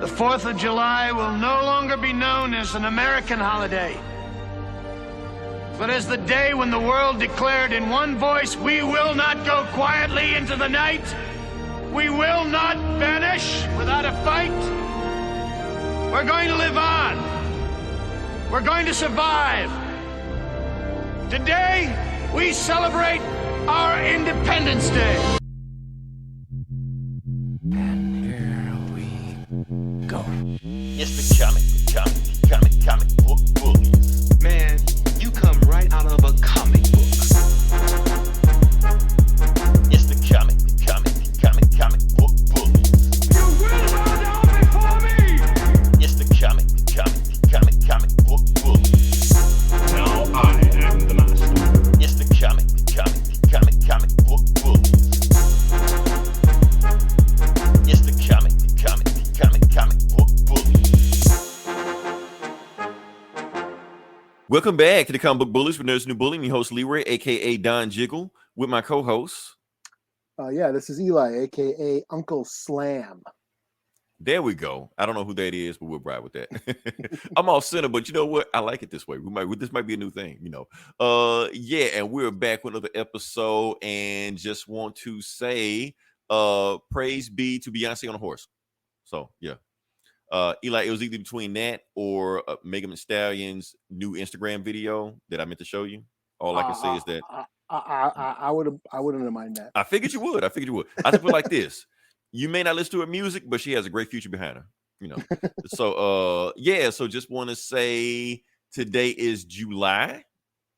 The 4th of July will no longer be known as an American holiday, but as the day when the world declared in one voice, we will not go quietly into the night. We will not vanish without a fight. We're going to live on. We're going to survive. Today, we celebrate our Independence Day. And here we go. It's the comic book bullies. Man, you come right out of a comic book. It's the comic book bullies. You will bow down before me! It's the comic book bullies. Now I am the master. It's the comic book bullies. It's the comic book bullies. Welcome back to the Comic Book Bullies with Nerds New Bully. I'm your host Leroy, aka Don Jiggle, with my co-host. This is Eli, aka Uncle Slam. There we go. I don't know who that is, but we'll ride with that. I'm off center, but you know what? I like it this way. This might be a new thing, you know. And we're back with another episode, and just want to say, praise be to Beyonce on a horse. So yeah, Eli, it was either between that or Megan Thee Stallion's new Instagram video that I meant to show you. All I can say is that I wouldn't mind that. I figured you would. I just put it like this. You may not listen to her music, but she has a great future behind her, you know. So just want to say today is July.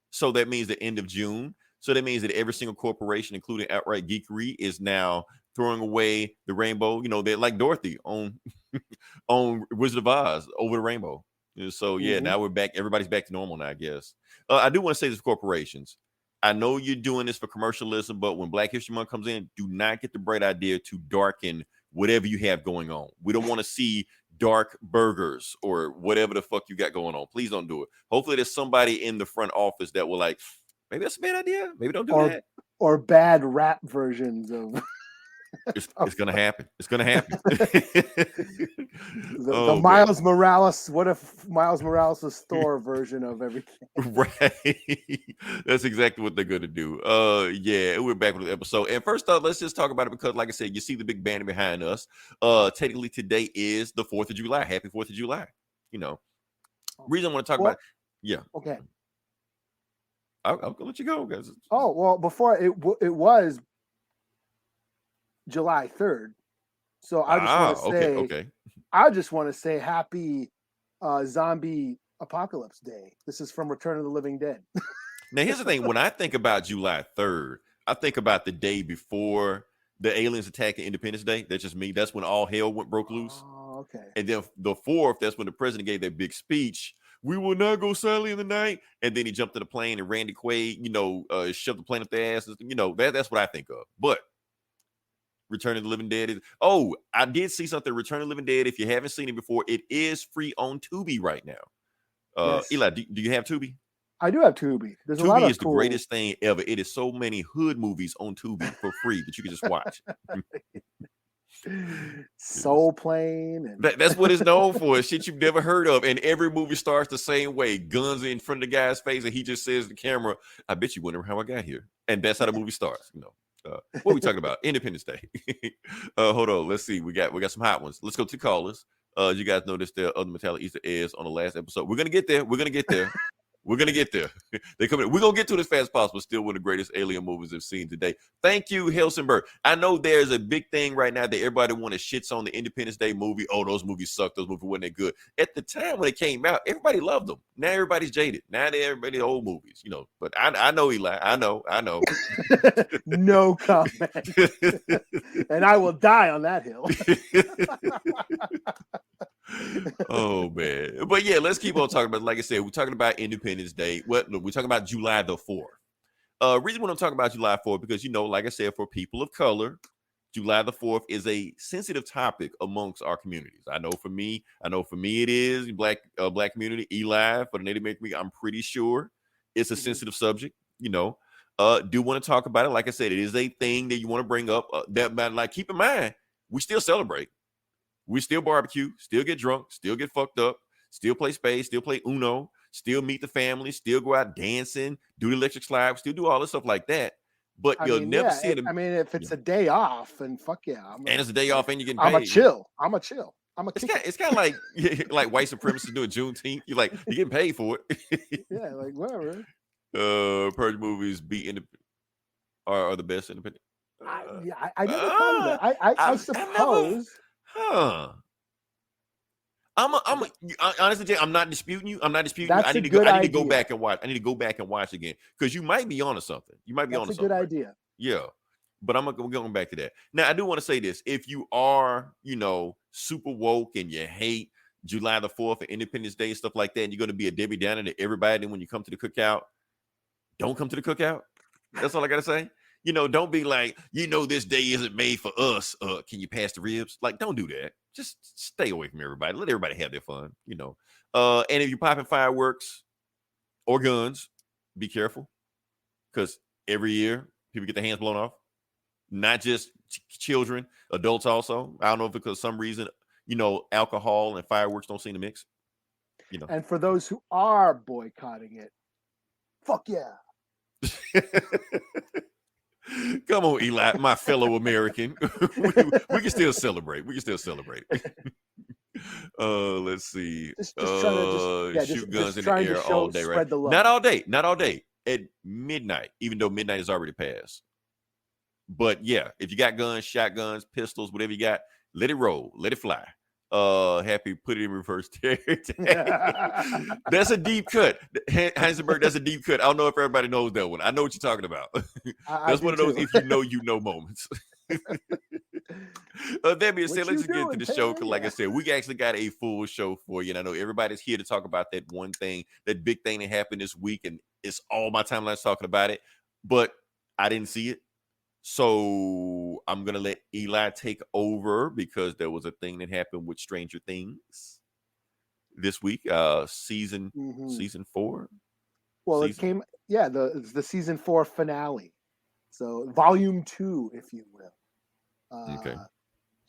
So that means the end of June. So that means that every single corporation, including Outright Geekery, is now throwing away the rainbow. You know, they're like Dorothy on on Wizard of Oz over the rainbow. So now we're back. Everybody's back to normal now, I guess. I do want to say this for corporations. I know you're doing this for commercialism, but when Black History Month comes in, do not get the bright idea to darken whatever you have going on. We don't want to see dark burgers or whatever the fuck you got going on. Please don't do it. Hopefully there's somebody in the front office that will like, maybe that's a bad idea. Maybe don't do that. Or bad rap versions of... It's gonna happen. It's gonna happen. the Miles Morales. What if Miles Morales is Thor version of everything? Right. That's exactly what they're gonna do. We're back with the episode. And first off, let's just talk about it because, like I said, you see the big banner behind us. Technically, today is the 4th of July. Happy 4th of July. You know, reason I want to talk about. Yeah. Okay. I'll let you go, guys. Oh well, before it was July 3rd. So I just want to say, I just want to say happy zombie apocalypse day. This is from Return of the Living Dead. Now, here's the thing. When I think about July 3rd, I think about the day before the aliens attacked Independence Day. That's just me. That's when all hell broke loose. Oh, okay. And then the 4th, that's when the president gave that big speech. We will not go silently in the night. And then he jumped in the plane and Randy Quaid, shoved the plane up their asses. That's what I think of. But Return of the Living Dead is... Oh, I did see something. Return of the Living Dead. If you haven't seen it before, it is free on Tubi right now. Yes. Eli, do you have Tubi? I do have Tubi. There's Tubi a lot of is the greatest thing ever. It is so many hood movies on Tubi for free that you can just watch. Soul Plane. And... That's what it's known for. It's shit you've never heard of. And every movie starts the same way. Guns in front of the guy's face, and he just says to the camera, I bet you wonder how I got here. And that's how the movie starts, what are we talking about? Independence Day. Hold on. Let's see. We got some hot ones. Let's go to callers. You guys noticed there are other metallic Easter eggs on the last episode. We're gonna get there. We're going to get there. They come in. We're going to get to it as fast as possible. Still one of the greatest alien movies we've seen today. Thank you, Helsingborg. I know there's a big thing right now that everybody want to shits on the Independence Day movie. Oh, those movies suck. Those movies weren't that good. At the time when it came out, everybody loved them. Now everybody's jaded. Now everybody old movies, But I know, Eli. I know. No comment. And I will die on that hill. Oh man, but yeah, let's keep on talking about. Like I said, we're talking about Independence Day. We're talking about July the 4th. Reason when I'm talking about July 4th because like I said, for people of color, July the 4th is a sensitive topic amongst our communities. I know for me it is black community. Eli for the Native American community, I'm pretty sure it's a sensitive subject. Do want to talk about it. Like I said, it is a thing that you want to bring up. Keep in mind, we still celebrate. We still barbecue, still get drunk, still get fucked up, still play spades, still play Uno, still meet the family, still go out dancing, do the electric slide, still do all this stuff like that. But you'll never see it. I mean, if it's a day off, and fuck yeah, and it's a day off, and you're getting paid. I'm a chill. It's kind of like white supremacists doing Juneteenth. You're getting paid for it. Yeah, like whatever. Purge movies are the best independent. I never thought of that. I suppose. I'm honestly, Jay, I'm not disputing you. That's I need to go back and watch. I need to go back and watch again because you might be onto something. That's a good idea. Yeah, but we're going back to that. Now, I do want to say this: if you are, super woke and you hate July the 4th and Independence Day and stuff like that, and you're going to be a Debbie Downer to everybody, and when you come to the cookout, don't come to the cookout. That's all I gotta say. Don't be like, this day isn't made for us. Can you pass the ribs? Like, don't do that. Just stay away from everybody. Let everybody have their fun, And if you're popping fireworks or guns, be careful. Because every year, people get their hands blown off. Not just children, adults also. I don't know if because some reason, alcohol and fireworks don't seem to mix. And for those who are boycotting it, fuck yeah. Come on, Eli, my fellow American. we can still celebrate. Let's see. Shoot guns in the air all day, right? Not all day. At midnight, even though midnight is already passed. But yeah, if you got guns, shotguns, pistols, whatever you got, let it roll, let it fly. Happy put it in reverse. That's a deep cut. Heisenberg, that's a deep cut. I don't know if everybody knows that one. I know what you're talking about. That's one of those if you know moments. That being said, let's just get into the show. Because like I said, we actually got a full show for you. And I know everybody's here to talk about that one thing, that big thing that happened this week. And it's all my timeline's talking about it. But I didn't see it. So I'm going to let Eli take over because there was a thing that happened with Stranger Things this week, season 4. Well, it came, it's the season 4 finale. So volume 2, if you will,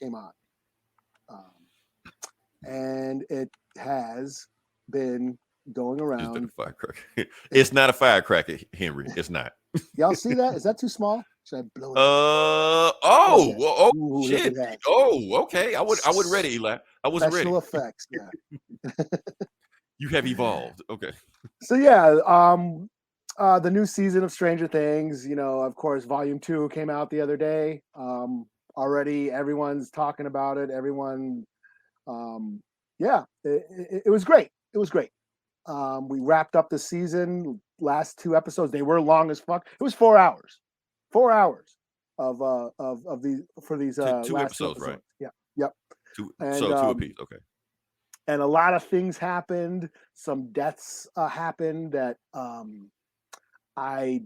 came on. And it has been going around. It's not a firecracker, Henry. It's not. Y'all see that? Is that too small? Should I blow it? Shit. Oh, okay. I wasn't ready, Eli. I wasn't ready. Special effects, yeah. You have evolved. Okay. So yeah, the new season of Stranger Things, of course, volume 2 came out the other day. Already everyone's talking about it. Everyone, it was great. It was great. We wrapped up the season, last 2 episodes. They were long as fuck. It was 4 hours. 4 hours of these for these 2 last episodes, right? Yeah. Yep. 2 apiece. Okay. And a lot of things happened. Some deaths happened that I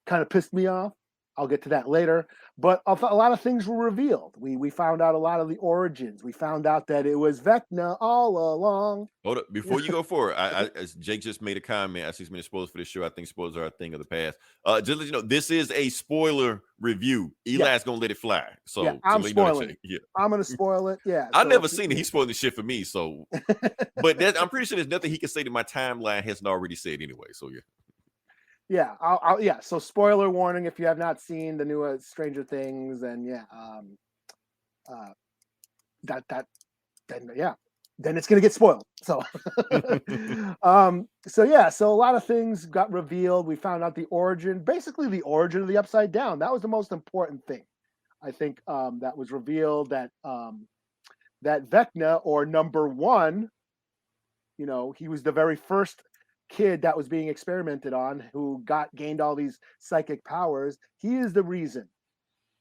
kind of pissed me off. I'll get to that later. But a lot of things were revealed. We found out a lot of the origins. We found out that it was Vecna all along. Hold up. Before you go forward, as Jake just made a comment, I see many spoilers for this show. I think spoilers are a thing of the past. Just to let you know, this is a spoiler review. Eli's going to let it fly. So I'm spoiling it. I'm going to spoil it. Yeah. I've never seen it. He's spoiling the shit for me. So, but I'm pretty sure there's nothing he can say that my timeline hasn't already said anyway. So, yeah. Yeah, So spoiler warning if you have not seen the new Stranger Things, and then it's gonna get spoiled. So, so a lot of things got revealed. We found out the origin of the Upside Down. That was the most important thing, I think. That was revealed that Vecna, or number 1, he was the very first kid that was being experimented on, who gained all these psychic powers. He is the reason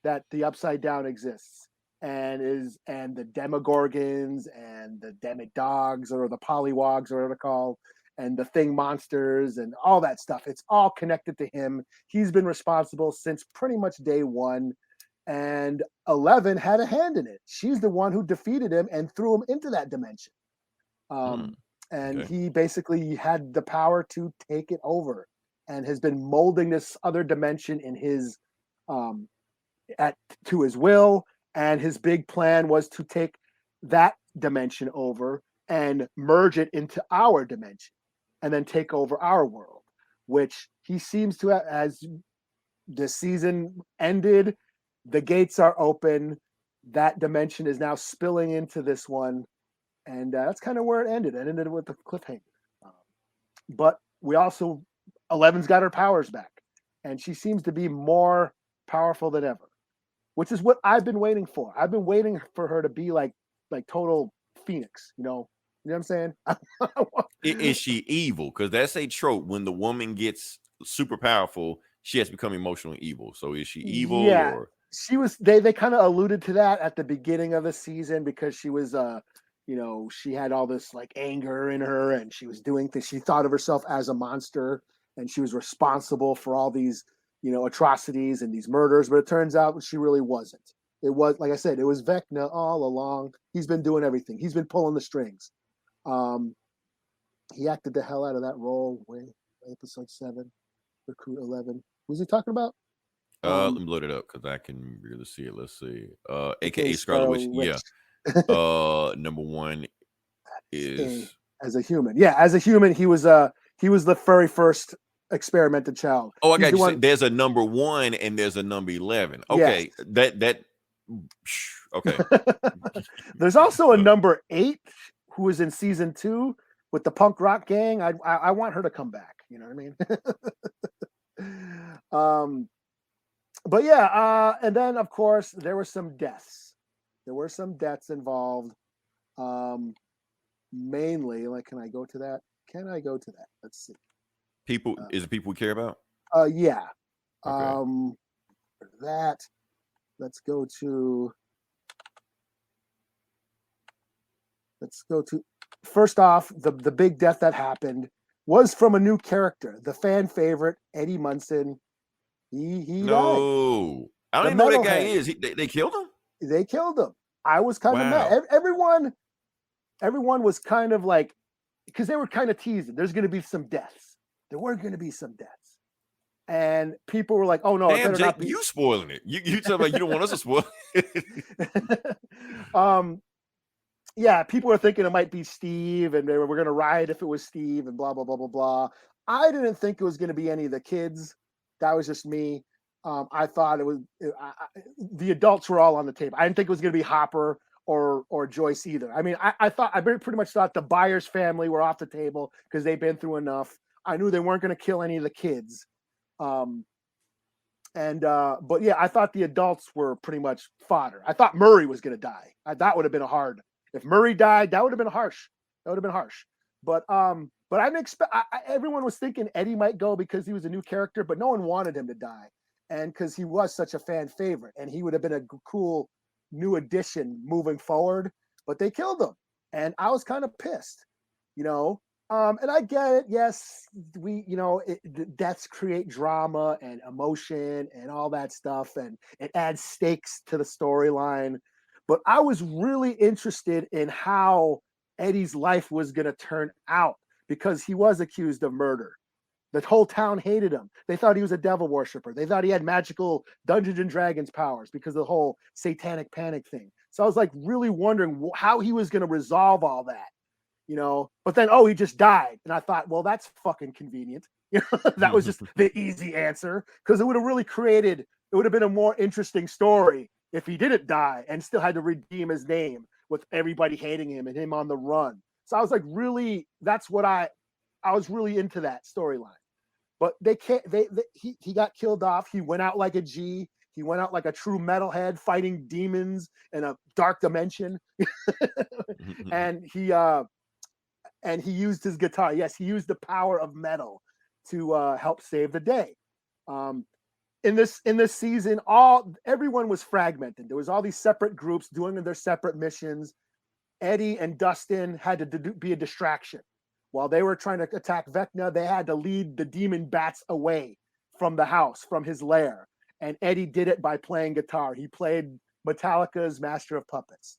that the Upside Down exists, and the Demogorgons and the Demidogs, or the Polywogs, or whatever they're called, and the Thing monsters and all that stuff. It's all connected to him. He's been responsible since pretty much day 1, and 11 had a hand in it. She's the one who defeated him and threw him into that dimension. And he basically had the power to take it over, and has been molding this other dimension in his to his will. And his big plan was to take that dimension over and merge it into our dimension and then take over our world, which he seems to have, as the season ended, the gates are open. That dimension is now spilling into this one. And that's kind of where it ended. It ended with the cliffhanger. But we also, Eleven's got her powers back. And she seems to be more powerful than ever, which is what I've been waiting for. I've been waiting for her to be like total Phoenix, you know what I'm saying? Is she evil? Because that's a trope. When the woman gets super powerful, she has become emotionally evil. So is she evil? Yeah, or she was. They kind of alluded to that at the beginning of the season because she was, she had all this like anger in her, and she was doing things. She thought of herself as a monster, and she was responsible for all these, atrocities and these murders. But it turns out she really wasn't. It was, like I said, it was Vecna all along. He's been doing everything. He's been pulling the strings. He acted the hell out of that role. Episode 7, Recruit 11. Who's he talking about? let me load it up because I can really see it. Let's see. AKA Scarlet Witch. Yeah. Number 1 is as a human. Yeah, as a human, he was the very first experimented child. Oh, I got you. There's a number 1 and there's a number 11. Okay, yes. Okay. There's also a number 8 who was in season 2 with the punk rock gang. I want her to come back. You know what I mean? But yeah, and then of course there were some deaths. There were some deaths involved. Mainly, like, can I go to that? Let's see. People, is it people we care about? Yeah. Okay. Let's go to first off, the big death that happened was from a new character, the fan favorite Eddie Munson. He no, died. I don't even know who that guy is. They killed him. They killed him. I was kind of mad. Everyone was kind of like, because they were kind of teasing. There's going to be some deaths. There were going to be some deaths, and people were like, "Oh no, damn, Jake, you spoiling it. You tell me you don't want us to spoil it." Yeah, people were thinking it might be Steve, and we're going to riot if it was Steve, and blah blah blah blah blah. I didn't think it was going to be any of the kids. That was just me. I thought it was the adults were all on the table. I didn't think it was going to be Hopper or Joyce either. I mean, I pretty much thought the Byers family were off the table because they've been through enough. I knew they weren't going to kill any of the kids. But yeah, I thought the adults were pretty much fodder. I thought Murray was going to die. That would have been if Murray died, that would have been harsh. But I didn't expect. Everyone was thinking Eddie might go because he was a new character, but no one wanted him to die, and because he was such a fan favorite, and he would have been a cool new addition moving forward. But they killed him, and I was kind of pissed, And I get it. Yes, deaths create drama and emotion and all that stuff, and it adds stakes to the storyline. But I was really interested in how Eddie's life was going to turn out because he was accused of murder. The whole town hated him. They thought he was a devil worshiper. They thought he had magical Dungeons and Dragons powers because of the whole satanic panic thing. So I was like really wondering how he was going to resolve all that. But then, he just died. And I thought, well, that's fucking convenient. That was just the easy answer because it would have been a more interesting story if he didn't die and still had to redeem his name with everybody hating him and him on the run. So I was like, really, that's what I was really into that storyline. But he got killed off. He went out like a G. He went out like a true metalhead fighting demons in a dark dimension. And he used his guitar. Yes, he used the power of metal to help save the day. In this season, everyone was fragmented. There was all these separate groups doing their separate missions. Eddie and Dustin had to be a distraction. While they were trying to attack Vecna, they had to lead the demon bats away from the house, from his lair. And Eddie did it by playing guitar. He played Metallica's Master of Puppets,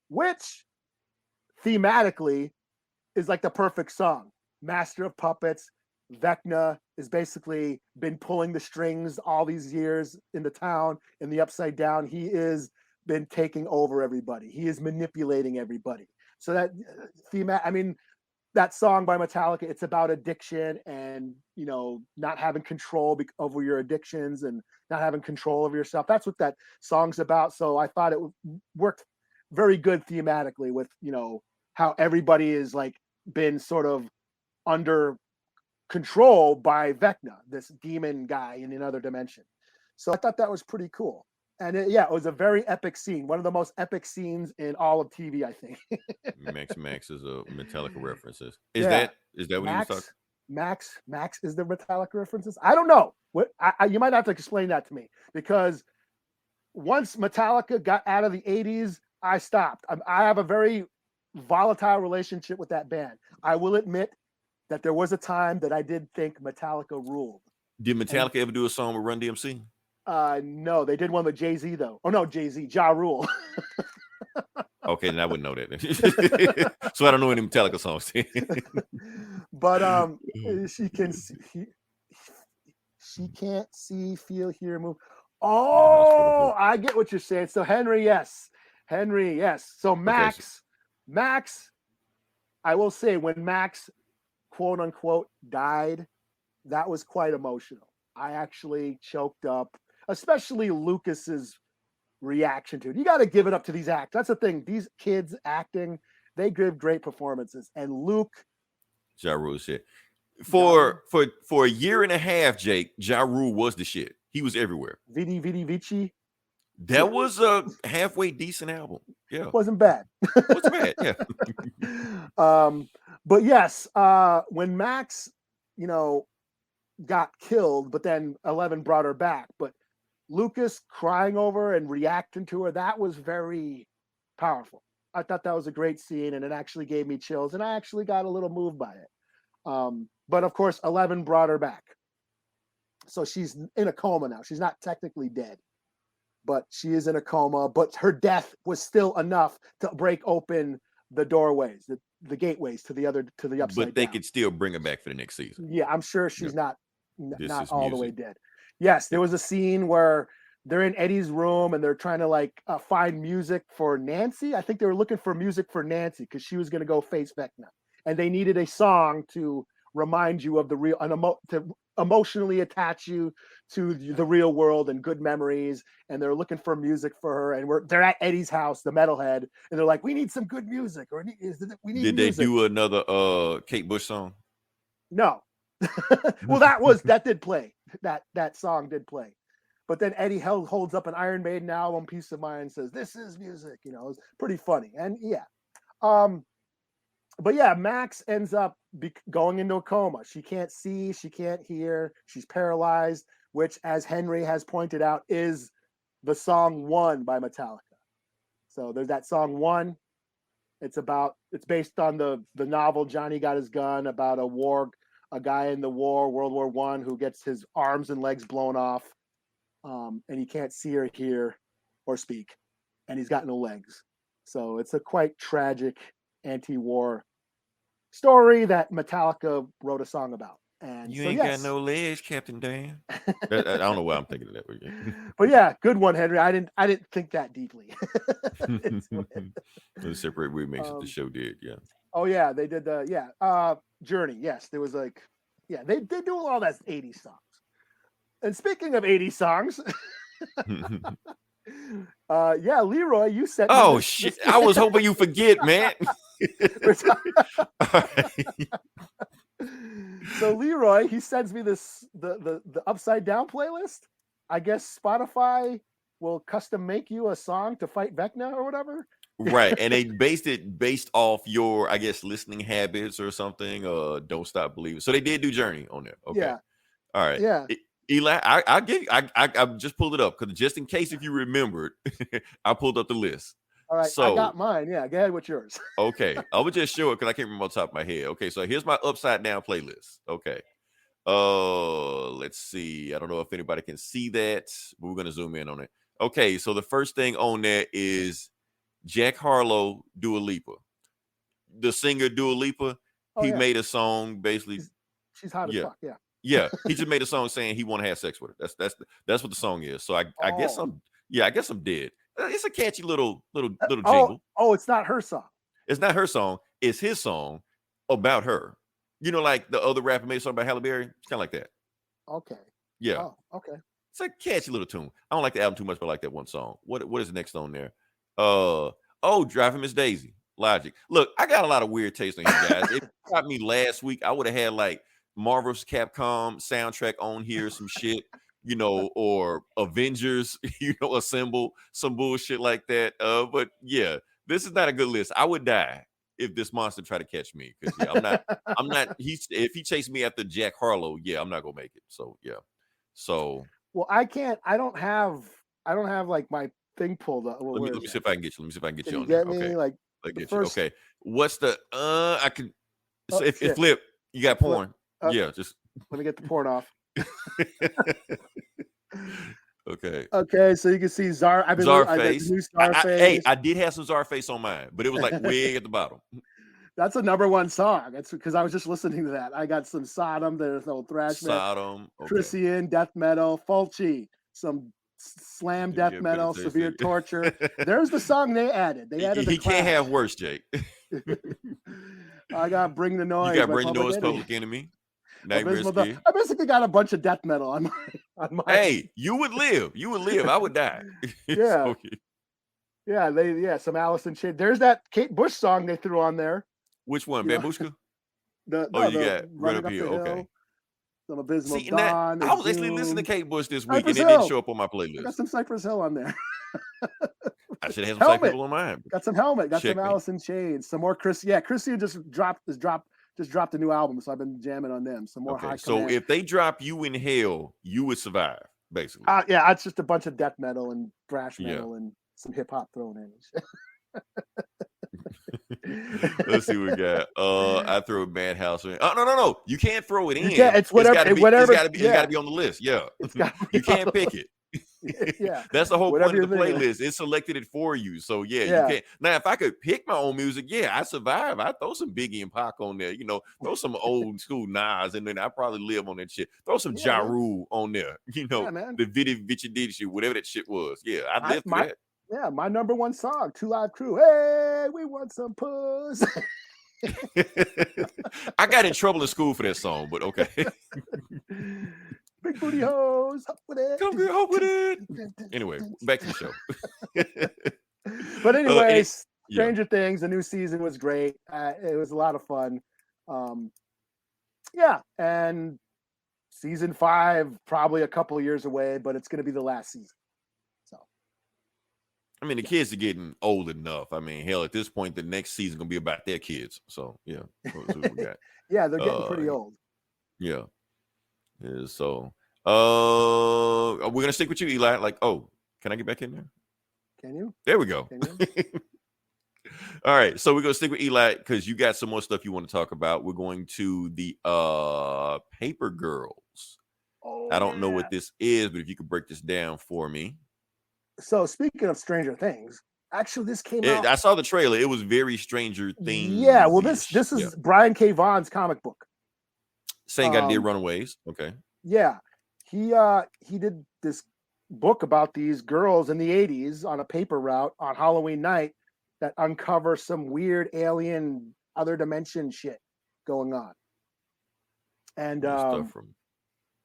which thematically is like the perfect song. Master of Puppets. Vecna has basically been pulling the strings all these years in the town, in the Upside Down. He is been taking over everybody. He is manipulating everybody. So that theme, I mean, that song by Metallica, it's about addiction and, you know, not having control over your addictions and not having control over yourself. That's what that song's about. So I thought it worked very good thematically with, you know, how everybody is like been sort of under control by Vecna, this demon guy in another dimension. So I thought that was pretty cool. And it was a very epic scene. One of the most epic scenes in all of TV, I think. Max is a Metallica references. Is that what you was talking? Max is the Metallica references? I don't know. What you might have to explain that to me, because once Metallica got out of the 80s, I stopped. I have a very volatile relationship with that band. I will admit that there was a time that I did think Metallica ruled. Did Metallica ever do a song with Run DMC? No, they did one with Jay-Z though. Oh no, Jay-Z, Ja Rule. Okay, then I wouldn't know that. So I don't know any Metallica songs. But she can't see, feel, hear, move. Oh, I get what you're saying. So Henry, yes. So Max, I will say, when Max, quote unquote, died, that was quite emotional. I actually choked up, especially Lucas's reaction to it. You got to give it up to these actors. That's the thing. These kids acting, they give great performances. And Luke, Ja Rule shit. For a year and a half, Jake, Ja Rule was the shit. He was everywhere. Vidi Vici. That was a halfway decent album. Yeah. Wasn't bad. Wasn't bad, yeah. But yes, when Max, you know, got killed, but then 11 brought her back. But Lucas crying over and reacting to her, that was very powerful. I thought that was a great scene, and it actually gave me chills, and I actually got a little moved by it. But of course, 11 brought her back. So she's in a coma now. She's not technically dead, but she is in a coma. But her death was still enough to break open the doorways, the gateways to the upside But they down. could still bring her back for the next season. Yeah, I'm sure she's not all the way dead. Yes, there was a scene where they're in Eddie's room and they're trying to find music for Nancy. I think they were looking for music for Nancy because she was going to go face Vecna, and they needed a song to remind you of the real, to emotionally attach you to the real world and good memories. And they're looking for music for her, and they're at Eddie's house, the metalhead, and they're like, "We need some good music." Or we need. Did they do another Kate Bush song? No. Well, that did play. That song did play. But then Eddie holds up an Iron Maiden album, Peace of Mind, says, "This is music." You know, it was pretty funny. And yeah. But yeah, Max ends up going into a coma. She can't see, she can't hear, she's paralyzed, which, as Henry has pointed out, is the song One by Metallica. So there's that song One. It's based on the novel Johnny Got His Gun, about a guy in the war, World War I, who gets his arms and legs blown off, and he can't see or hear or speak, and he's got no legs. So it's a quite tragic anti-war story that Metallica wrote a song about. And you ain't got no legs, Captain Dan. I don't know why I'm thinking of that. But yeah, good one, Henry. I didn't think that deeply. The separate remakes that the show did, yeah. Oh yeah, they did Journey. Yes, there was they do all that 80s songs. And speaking of 80s songs, Leroy, you said. Oh shit! I was hoping you forget, man. So Leroy, he sends me the Upside Down playlist. I guess Spotify will custom make you a song to fight Vecna or whatever. Right, and they based off your, I guess, listening habits or something. Don't Stop Believing. So they did do Journey on there. Okay. Yeah. All right. Yeah. Eli, I just pulled it up because just in case if you remembered, I pulled up the list. All right, so, I got mine. Yeah, go ahead with yours. Okay, I would just show it because I can't remember off the top of my head. Okay, so here's my Upside Down playlist. Okay, let's see. I don't know if anybody can see that, but we're gonna zoom in on it. Okay, so the first thing on there is Jack Harlow, Dua Lipa. The singer Dua Lipa, he made a song basically. She's hot as fuck. Yeah. Yeah, he just made a song saying he want to have sex with her. That's what the song is. So I guess I'm dead. It's a catchy little jingle. Oh, it's not her song. It's not her song. It's his song about her. You know, like the other rapper made a song about Halle Berry. It's kind of like that. Okay. Yeah. Oh, okay. It's a catchy little tune. I don't like the album too much, but I like that one song. What is the next on there? Driving Miss Daisy. Logic. Look, I got a lot of weird taste on you guys. If you got me last week, I would have had like Marvel's Capcom soundtrack on here, some shit, you know, or Avengers, you know, Assemble, some bullshit like that. But yeah, this is not a good list. I would die if this monster tried to catch me. Because yeah, I'm not. If he chased me after Jack Harlow, yeah, I'm not gonna make it. So yeah. So well, I can't. I don't have like my thing pulled up. Well, let me see if I can get you. Let me see if I can get Can you you on get there. me Okay. like I the get first? you. Okay. What's the I can so Oh, if shit. Flip, you got porn. Yeah, just Let me get the porn off. okay. Okay, so you can see Czarface. new Hey, Czarface. I did have some Czarface on mine, but it was like way at the bottom. That's a #1 song. That's because I was just listening to that. I got some Sodom. There's no thrash metal. Sodom. Okay. Christian death metal. Fulci. Some slam death Yeah, metal. better Severe say- torture. There's the song they added. They added. He the can't Clash. have worse, Jake. I got Bring the Noise. You got by Bring the Noise, Enemy. Public Enemy. Nightmare Abysmal Ski. Dawn. I basically got a bunch of death metal on my. Hey, you would live. You would live. I would die. Yeah. So, Yeah, some Alice in Chains. There's that Kate Bush song they threw on there. which one? You know, Babushka? You got Run Up Hill. Okay. Some Abysmal See, Dawn. I was actually listening to Kate Bush this week, Cypress and it didn't Hill. show up on my I got playlist. some Cypress Hill on there. I should have had some Helmet. people on mine. Got some Helmet. Got Check some me. Alice in Chains. Some more Chris. Yeah, Chrissy just dropped a new album, so I've been jamming on them. Some more Okay, High so Command. if they drop You in Hell, you would survive, basically. Yeah, it's just a bunch of death metal and thrash Yeah. metal and some hip hop thrown in. Let's see what we got. I throw Madhouse in. Oh no. You can't throw it in. You can't, it's whatever. It's gotta be on the list. Yeah. It's gotta be You can't pick it. Yeah. That's the whole Whatever point of the you're thinking. playlist. It selected it for you. So yeah, Yeah. you can't. Now, if I could pick my own music, yeah, I survive. I throw some Biggie and Pac on there. You know, throw some old school Nas, and then I probably live on that shit. Throw some Yeah, Ja man. Rule on there. You know, Yeah, man. the Vitty did shit, whatever that shit was. Yeah, I'd live for that. Yeah, my #1 song, Two Live Crew. Hey, we want some puss. I got in trouble in school for that song, but okay. Big booty hoes, up with it. Come get up with it. Anyway, back to the show. But anyways, yeah. Stranger Things, the new season was great. It was a lot of fun. Yeah, and season 5 probably a couple of years away, but it's going to be the last season. So, I mean, the kids are getting old enough. I mean, hell, at this point, the next season gonna be about their kids. So yeah, that's what we got. yeah, they're getting pretty old. Yeah. Yeah, so we're gonna stick with you, Eli. Like, oh, can I get back in there? Can you? There we go. Can you? All right, so we're gonna stick with Eli because you got some more stuff you want to talk about. We're going to the Paper Girls. Oh, I don't know yeah. what this is, but if you could break this down for me. So speaking of Stranger Things, actually this came out. I saw the trailer. It was very Stranger Things. Yeah, well, this is Brian K. Vaughan's comic book. Same guy did Runaways. Okay. Yeah, he did this book about these girls in the 80s on a paper route on Halloween night that uncover some weird alien other dimension shit going on. And Stuff from.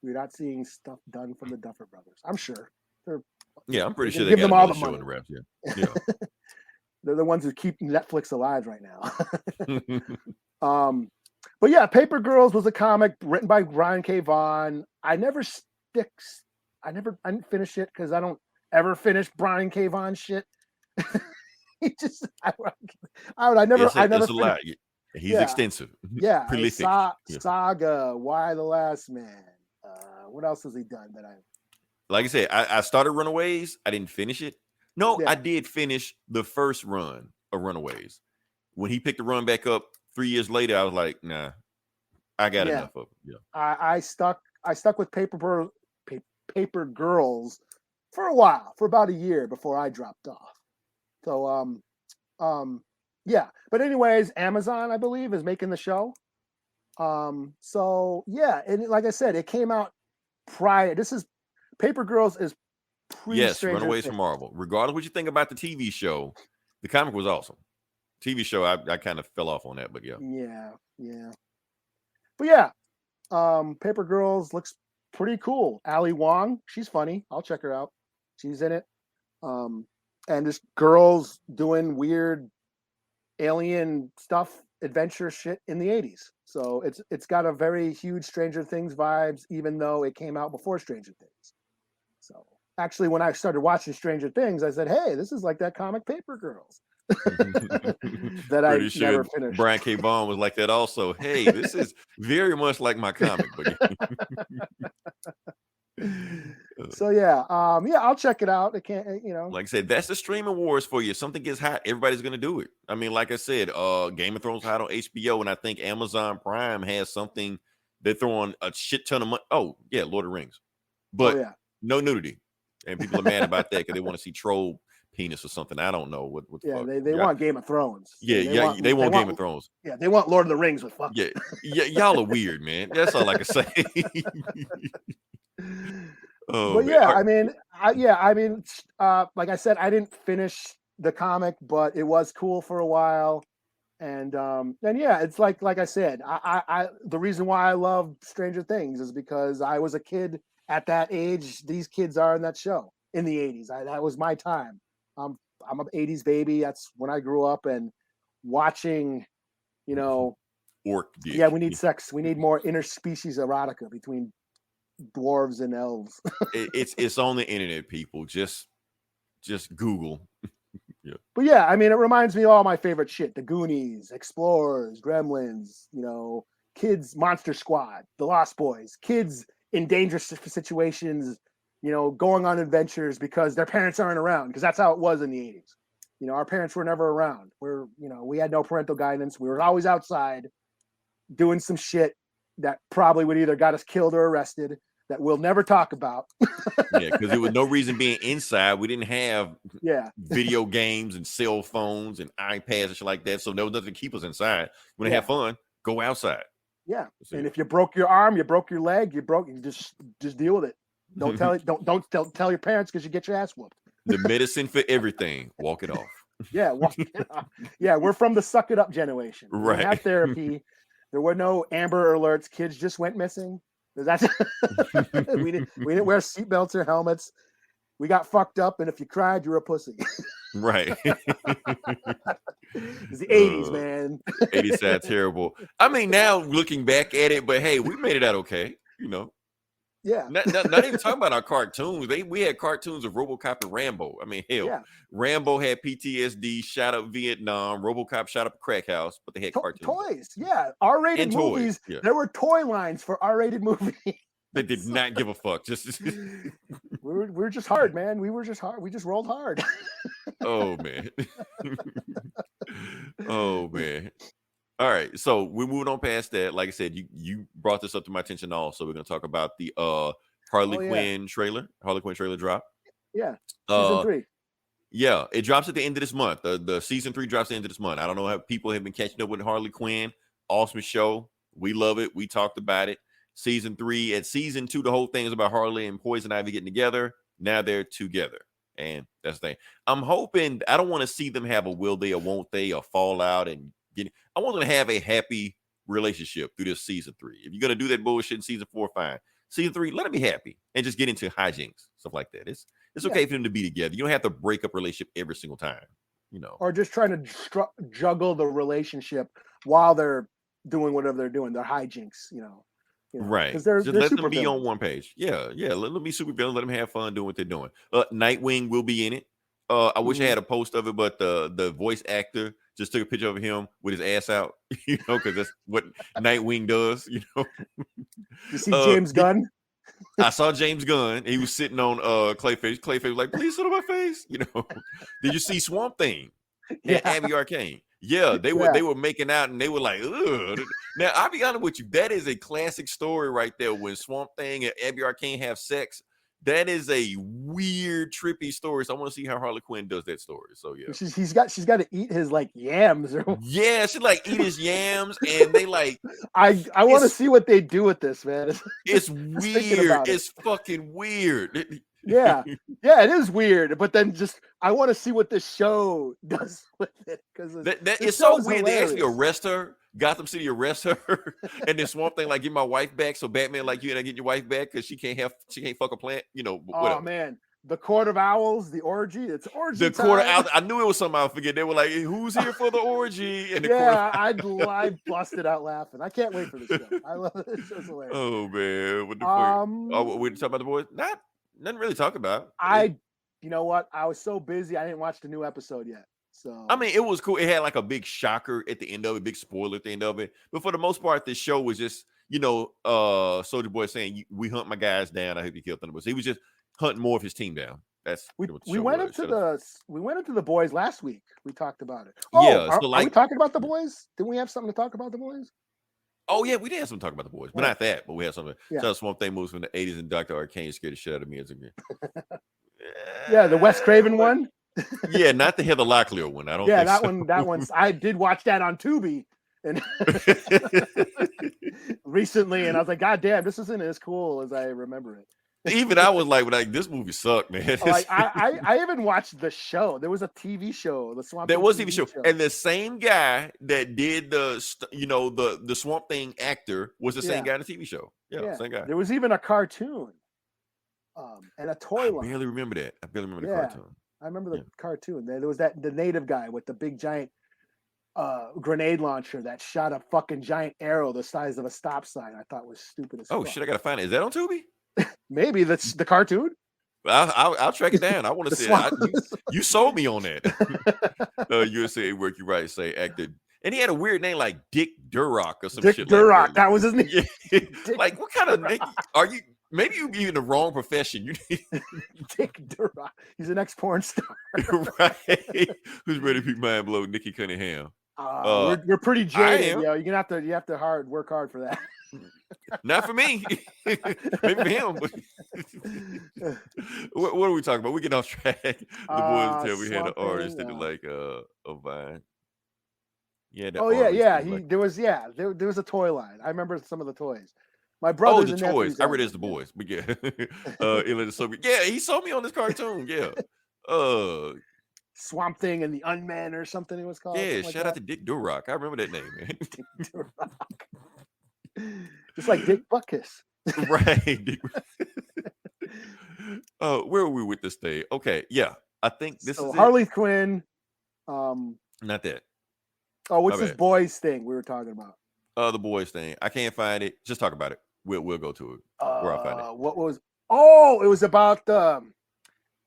we're not seeing stuff done from the Duffer Brothers. I'm sure. Yeah, I'm pretty They sure they give got them all another the show money. in the wraps. Yeah. They're the ones who keep Netflix alive right now. But yeah, Paper Girls was a comic written by Brian K. Vaughan. I didn't finish it because I don't ever finish Brian K. Vaughan shit. He just, I never. It's a lot. He's extensive. Yeah, prolific. Saga, Why the Last Man. What else has he done that I? Like I said, I started Runaways. I didn't finish it. No, Yeah. I did finish the first run of Runaways. When he picked the run back up 3 years later, I was like, nah, I got enough of it. Yeah. I stuck with Paper Girls for a while, for about a year before I dropped off. So yeah. But anyways, Amazon, I believe, is making the show. So yeah, and like I said, it came out prior. Paper Girls is Yes, Runaways from Marvel. Regardless what you think about the TV show, the comic was awesome. TV show, I kind of fell off on that, but yeah. Yeah. But yeah, Paper Girls looks pretty cool. Ali Wong, she's funny. I'll check her out. She's in it. And just girls doing weird alien stuff, adventure shit in the 80s. So it's got a very huge Stranger Things vibes, even though it came out before Stranger Things. So actually, when I started watching Stranger Things, I said, hey, this is like that comic Paper Girls. That I never finished. Brian K. Vaughan was like that also. Hey, this is very much like my comic book. So yeah, I'll check it out. It can't, like I said, that's the streaming wars for you. If something gets hot, everybody's gonna do it. I mean, like I said, Game of Thrones hot on HBO, and I think Amazon Prime has something. They're throwing a shit ton of money. Oh yeah, Lord of the Rings, but no nudity, and people are mad about that because they want to see troll penis or something. I don't know what. Yeah, they want Game of Thrones. Yeah, they want Game of Thrones. Yeah, they want Lord of the Rings with fuck. Yeah, y'all are weird, man. That's all I can say. Oh, but yeah, I mean, like I said, I didn't finish the comic, but it was cool for a while, and yeah, it's like I said, I the reason why I love Stranger Things is because I was a kid at that age. These kids are in that show in the 80s. That was my time. I'm an 80s baby. That's when I grew up, and watching, orc. Yeah, we need sex. We need more interspecies erotica between dwarves and elves. it's on the internet, people. Just Google. Yeah. But yeah, I mean, it reminds me of all my favorite shit: The Goonies, Explorers, Gremlins, Kids, Monster Squad, The Lost Boys, kids in dangerous situations, going on adventures because their parents aren't around, because that's how it was in the 80s. Our parents were never around. We had no parental guidance. We were always outside doing some shit that probably would either got us killed or arrested, that we'll never talk about. Yeah, because there was no reason being inside. We didn't have video games and cell phones and iPads and shit like that. So there was nothing to keep us inside. When they have fun, go outside. Yeah. And if you broke your arm, you broke your leg, you just deal with it. Don't tell it. Don't tell your parents, because you get your ass whooped. The medicine for everything. Walk it off. Yeah, walk it off. Yeah, we're from the suck it up generation. Right. We have therapy. There were no Amber Alerts. Kids just went missing. That's we didn't wear seatbelts or helmets. We got fucked up, and if you cried, you were a pussy. Right. It's the 80s, man. 80s sound terrible. I mean, now looking back at it, but hey, we made it out okay. Yeah. Not even talking about our cartoons. We had cartoons of RoboCop and Rambo. I mean, hell, Rambo had PTSD, shot up Vietnam. RoboCop shot up a crack house, but they had cartoons. Toys, yeah. R-rated movies. Yeah. There were toy lines for R-rated movies. They did not give a fuck. Just we were just hard, man. We were just hard. We just rolled hard. Oh man. Oh man. All right, so we're moving on past that. Like I said, you brought this up to my attention also. We're going to talk about the Harley Quinn trailer. Harley Quinn trailer drop. Yeah, season 3. Yeah, it drops at the end of this month. The season 3 drops at the end of this month. I don't know how people have been catching up with Harley Quinn. Awesome show. We love it. We talked about it. Season 3. At season 2, the whole thing is about Harley and Poison Ivy getting together. Now they're together. And that's the thing. I'm hoping, I don't want to see them have a will they or won't they or fallout and I want them to have a happy relationship through this season 3. If you're going to do that bullshit in season 4, fine. Season 3, let them be happy and just get into hijinks, stuff like that. It's okay for them to be together. You don't have to break up a relationship every single time, Or just trying to juggle the relationship while they're doing whatever they're doing. They're hijinks, Right. Because they're let them be villains. on one page. Yeah. Let them be super villains. Let them have fun doing what they're doing. Nightwing will be in it. I wish I had a post of it, but the voice actor just took a picture of him with his ass out, because that's what Nightwing does, You see James Gunn? I saw James Gunn. He was sitting on Clayface. Clayface was like, please sit on my face. Did you see Swamp Thing? And Abby Arcane. Yeah, they were making out, and they were like, ugh. Now, I'll be honest with you, that is a classic story right there. When Swamp Thing and Abby Arcane have sex, that is a weird, trippy story. So I want to see how Harley Quinn does that story. So yeah, she's got to eat his yams. Yeah, she eat his yams, and they I want to see what they do with this, man. It's weird. It's fucking weird. Yeah, it is weird. But then I want to see what this show does with it because it's so weird. They actually arrest her. Gotham City arrest her, and then Swamp Thing like get my wife back. So Batman like you and I get your wife back because she can't fuck a plant. Whatever. Oh man, the Court of Owls, the orgy. It's orgy. The time. Court of Owls. I knew it was something I forget. They were like, "Who's here for the orgy?" And the I busted out laughing. I can't wait for this show. I love it. It's just hilarious. Oh man, what the fuck? Oh, we talk about the boys? Nothing really talk about. You know what? I was so busy. I didn't watch the new episode yet. So I mean, it was cool. It had like a big shocker at the end of it, big spoiler at the end of it. But for the most part, this show was just, Soldier Boy saying, "We hunt my guys down. I hope you kill Thunderbolts." He was just hunting more of his team down. That's we went into the boys last week. We talked about it. Are we talking about the boys? Didn't we have something to talk about the boys? Oh yeah, we did have something to talk about the boys, but not that. But we had something. Yeah. So Swamp Thing moves from the '80s, and Dr. Arcane scared the shit out of me as a kid. Yeah, the Wes Craven one. Yeah, not the Heather Locklear one. I don't. Yeah, think that one's. I did watch that on Tubi, and recently, and I was like, God damn, this isn't as cool as I remember it. Even I was like, this movie sucked, man. Like I even watched the show. There was a TV show, the Swamp. There was a TV show, and the same guy that did the Swamp Thing actor was the same guy in the TV show. Yeah, same guy. There was even a cartoon, and a toy line. I barely remember that. I barely remember the cartoon. I remember the cartoon. There was the native guy with the big giant grenade launcher that shot a fucking giant arrow the size of a stop sign. I thought was stupid as fuck. Oh shit! I gotta find it. Is that on Tubi? Maybe that's the cartoon. I'll track it down. I want to see it. You sold me on that. USA Work, you right, say acted. And he had a weird name like Dick Durock or some Dick shit. Durock, like that was his name. Yeah. Like, what kind of name are you? Maybe you be in the wrong profession. You need Dick Durock. He's an ex-porn star. Right. Who's ready to be mind blown? Nikki Cunningham. We're pretty jaded, yo. You have to work hard for that. Not for me. Maybe for him. What are we talking about? We get off track. The boys tell we had an artist that like a Vine. Yeah. There was a toy line. I remember some of the toys. My brothers. The toys. I read it as the boys, but yeah. Yeah, he sold me on this cartoon. Yeah. Swamp Thing and the Unman or something it was called. Yeah, shout out to Dick Durock. I remember that name, man. Dick Durock. Just like Dick Buckus. Right. Where are we with this thing? Okay, yeah. I think this is Harley Quinn. Not that. Oh, what's this boys thing we were talking about? The boys thing. I can't find it. Just talk about it. We'll go to it. Where I find it. What was? Oh, it was about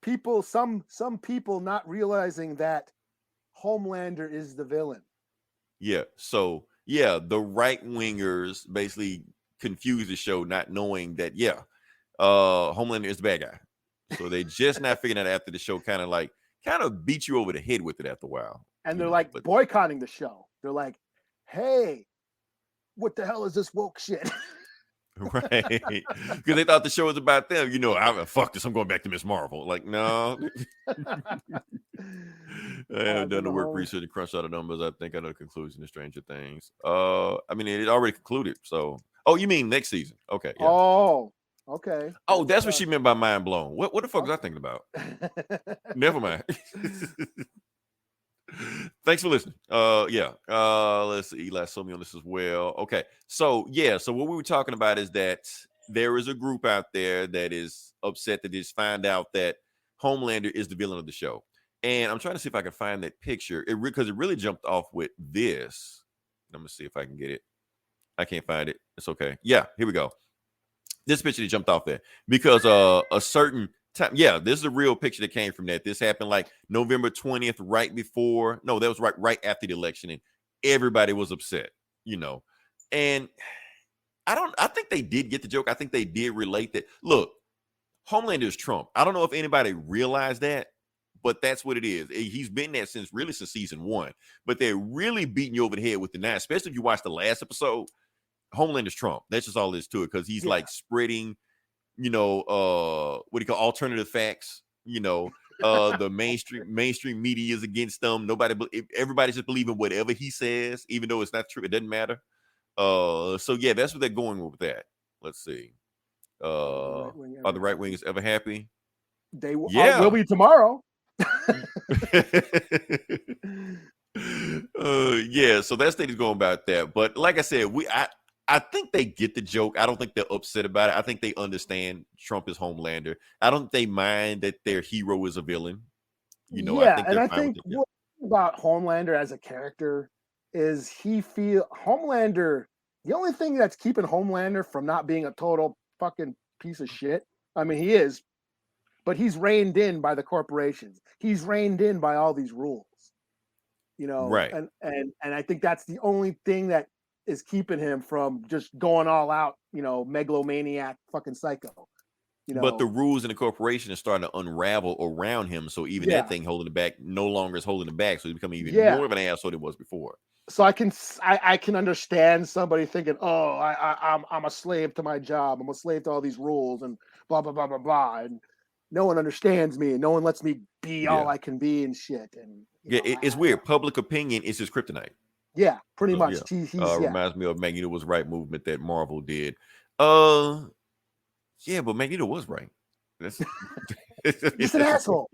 people. Some people not realizing that Homelander is the villain. Yeah. So yeah, the right wingers basically confuse the show, not knowing that Homelander is the bad guy. So they just not figuring out after the show. Kind of beat you over the head with it after a while. And they're boycotting the show. They're like, hey, what the hell is this woke shit? Right. Because they thought the show was about them. Fuck this. I'm going back to Miss Marvel. Like, no. I haven't done the work research and crunched out the numbers. I think I know the conclusion of Stranger Things. I mean, it already concluded. So, you mean next season? Okay. Yeah. Oh, okay. Oh, that's what she meant by mind blown. What the fuck was I thinking about? Never mind. Thanks for listening. Let's see. Eli sold me on this as well. Okay. So what we were talking about is that there is a group out there that is upset that just find out that Homelander is the villain of the show. And I'm trying to see if I can find that picture. Because it really jumped off with this. Let me see if I can get it. I can't find it. It's okay. Yeah, here we go. This picture that jumped off there. Because a certain time, this is a real picture that came from that. This happened like November 20th, right before. No, that was right after the election, and everybody was upset, And I think they did get the joke. I think they did relate that. Look, Homelander is Trump. I don't know if anybody realized that, but that's what it is. He's been that since season 1. But they're really beating you over the head with the 9, especially if you watch the last episode. Homeland is Trump. That's just all there is to it, because he's like spreading, what do you call alternative facts? The mainstream media is against them. Everybody's just believing whatever he says, even though it's not true. It doesn't matter. So yeah, that's what they're going with that. Let's see. Are the right wingers ever happy? They Yeah. will be tomorrow. Yeah, so that's thing is going about that. But like I said, I think they get the joke. I don't think they're upset about it. I think they understand Trump is Homelander. I don't think they mind that their hero is a villain. You know, I think and they're I fine think with it. what about Homelander as a character is Homelander. The only thing that's keeping Homelander from not being a total fucking piece of shit. I mean, he is, but he's reined in by the corporations. He's reined in by all these rules. You know, Right. And I think that's the only thing that is keeping him from just going all out. You know, megalomaniac, fucking psycho. You know, But the rules in the corporation are starting to unravel around him. So even that thing holding it back no longer is holding it back. So he's becoming even more of an asshole than he was before. So I can understand somebody thinking, oh, I'm a slave to my job. I'm a slave to all these rules and blah blah blah blah blah. And no one understands me and no one lets me be all I can be and shit. And it's weird. Public opinion is his kryptonite. Yeah, pretty So, much. yeah. He's Reminds me of Magneto was right movement that Marvel did. Yeah, but Magneto was right. That's just an asshole.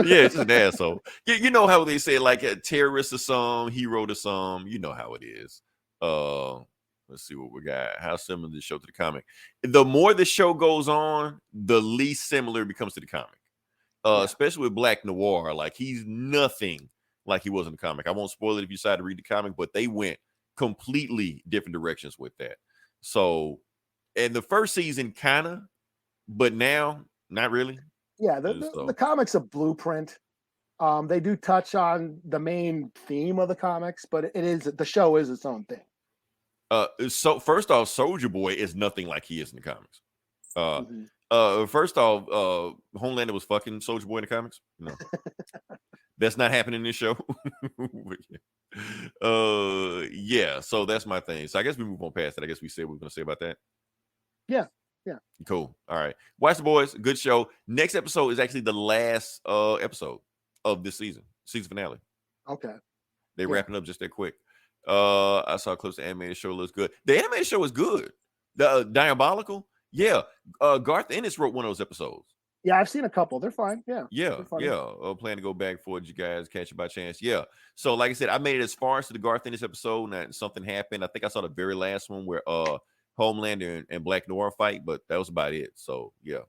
Yeah, it's just an asshole. You know how they say like a terrorist to some, hero to some. You know how it is. Let's see what we got. How similar the show to the comic. The more the show goes on, the least similar it becomes to the comic. Especially with Black Noir. Like he's nothing like he was in the comic. I won't spoil it if you decide to read the comic, but they went completely different directions with that. So, and the first season kind of, but now not really. Yeah, the comic's a blueprint. They do touch on the main theme of the comics, but the show is its own thing. So first off, Soldier Boy is nothing like he is in the comics. First off, Homelander was fucking Soldier Boy in the comics. No. That's not happening in this show. Yeah, so that's my thing. So I guess we move on past that. I guess we said what we're gonna say about that. Yeah. Cool. All right. Watch the boys. Good show. Next episode is actually the last episode of this season finale. Okay. They're wrapping up just that quick. I saw clips. The animated show looks good. The animated show is good. The Diabolical. Yeah. Garth Ennis wrote one of those episodes. Yeah, I've seen a couple. They're fine. Yeah. Yeah. Plan to go back for it. You guys catch it by chance. Yeah. So like I said, I made it as far as to the Garth Ennis episode, and something happened. I think I saw the very last one where Homelander and Black Noir fight, but that was about it. So yeah.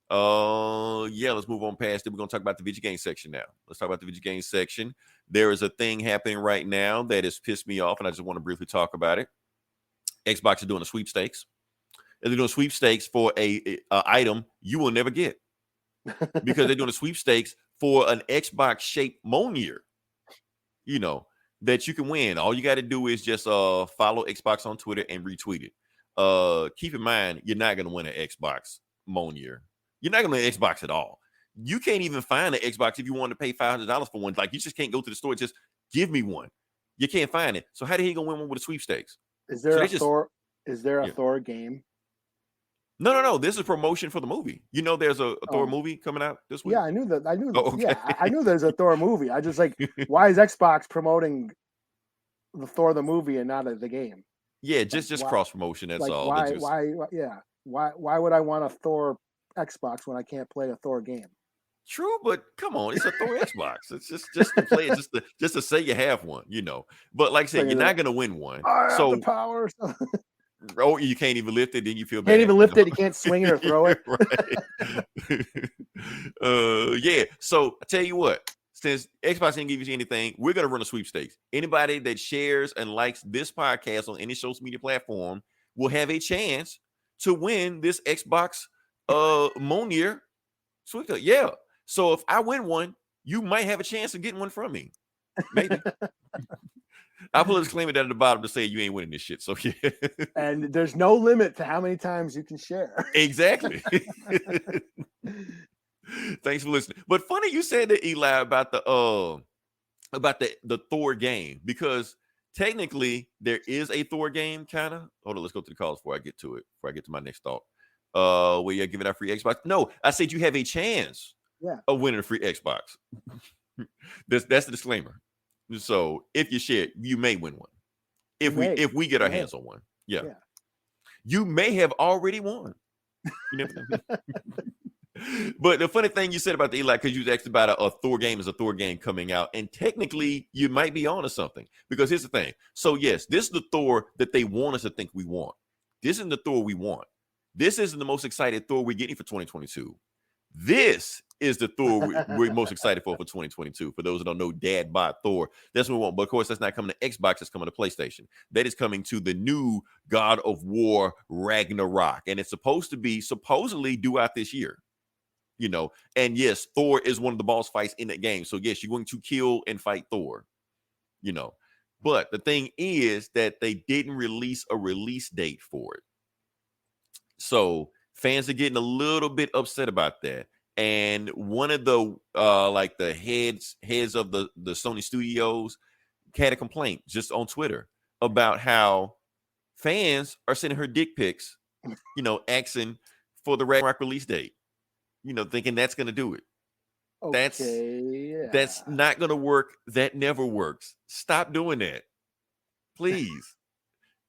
Let's move on past it. We're gonna talk about the Vidja Game section now. Let's talk about the Vidja Game section. There is a thing happening right now that has pissed me off, and I just want to briefly talk about it. Xbox is doing a sweepstakes. And they're doing sweepstakes for a item you will never get. Because they're doing a sweepstakes for an Xbox shaped Monier, you know, that you can win. All you got to do is just follow Xbox on Twitter and retweet it. Keep in mind, you're not going to win an Xbox Monier. You're not going to win an Xbox at all. You can't even find an Xbox if you want to pay $500 for one. Like, you just can't go to the store. Just give me one. You can't find it. So how the hell you going to win one with a sweepstakes? Is there a Thor game? No. This is promotion for the movie. You know, there's a Thor movie coming out this week. Yeah, I knew that. Okay. Yeah, I knew there's a Thor movie. I just why is Xbox promoting the Thor the movie and not the game? Yeah, just cross promotion. That's all. Why would I want a Thor Xbox when I can't play a Thor game? True, but come on, it's a Thor Xbox. It's just to play it, just to say you have one, you know. But like I said, you're not gonna win one. I have the power. Oh, you can't even lift it, then you feel bad. Can't even lift it. You can't swing it or throw it. Right. Yeah. So I tell you what, since Xbox didn't give you anything, we're gonna run a sweepstakes. Anybody that shares and likes this podcast on any social media platform will have a chance to win this Xbox Monier sweepstakes. Yeah. So if I win one, you might have a chance of getting one from me. Maybe. I'll put a disclaimer down at the bottom to say you ain't winning this shit. So yeah. And there's no limit to how many times you can share. Exactly. Thanks for listening. But funny you said that, Eli, about the Thor game, because technically there is a Thor game, kind of. Hold on, let's go to the calls before I get to it. Before I get to my next thought. Where you're giving out free Xbox. No, I said you have a chance of winning a free Xbox. That's the disclaimer. So if you share, you may win one. If we get our hands on one. Yeah. You may have already won. You never know. But the funny thing you said about the Eli, because you asked about a Thor game, is a Thor game coming out, and technically you might be onto something. Because here's the thing. So yes, this is the Thor that they want us to think we want. This isn't the Thor we want. This isn't the most excited Thor we're getting for 2022. This is the Thor we're most excited for 2022. For those that don't know, Dad bought Thor. That's what we want. But of course, that's not coming to Xbox. It's coming to PlayStation. That is coming to the new God of War Ragnarok. And it's supposed to be supposedly due out this year. You know, and yes, Thor is one of the boss fights in that game. So yes, you're going to kill and fight Thor, you know. But the thing is that they didn't release a release date for it. So fans are getting a little bit upset about that. And one of the like the heads of the Sony studios had a complaint just on Twitter about how fans are sending her dick pics, you know, asking for the Ragnarok release date. You know, thinking that's going to do it. Okay, That's not going to work. That never works. Stop doing that. Please.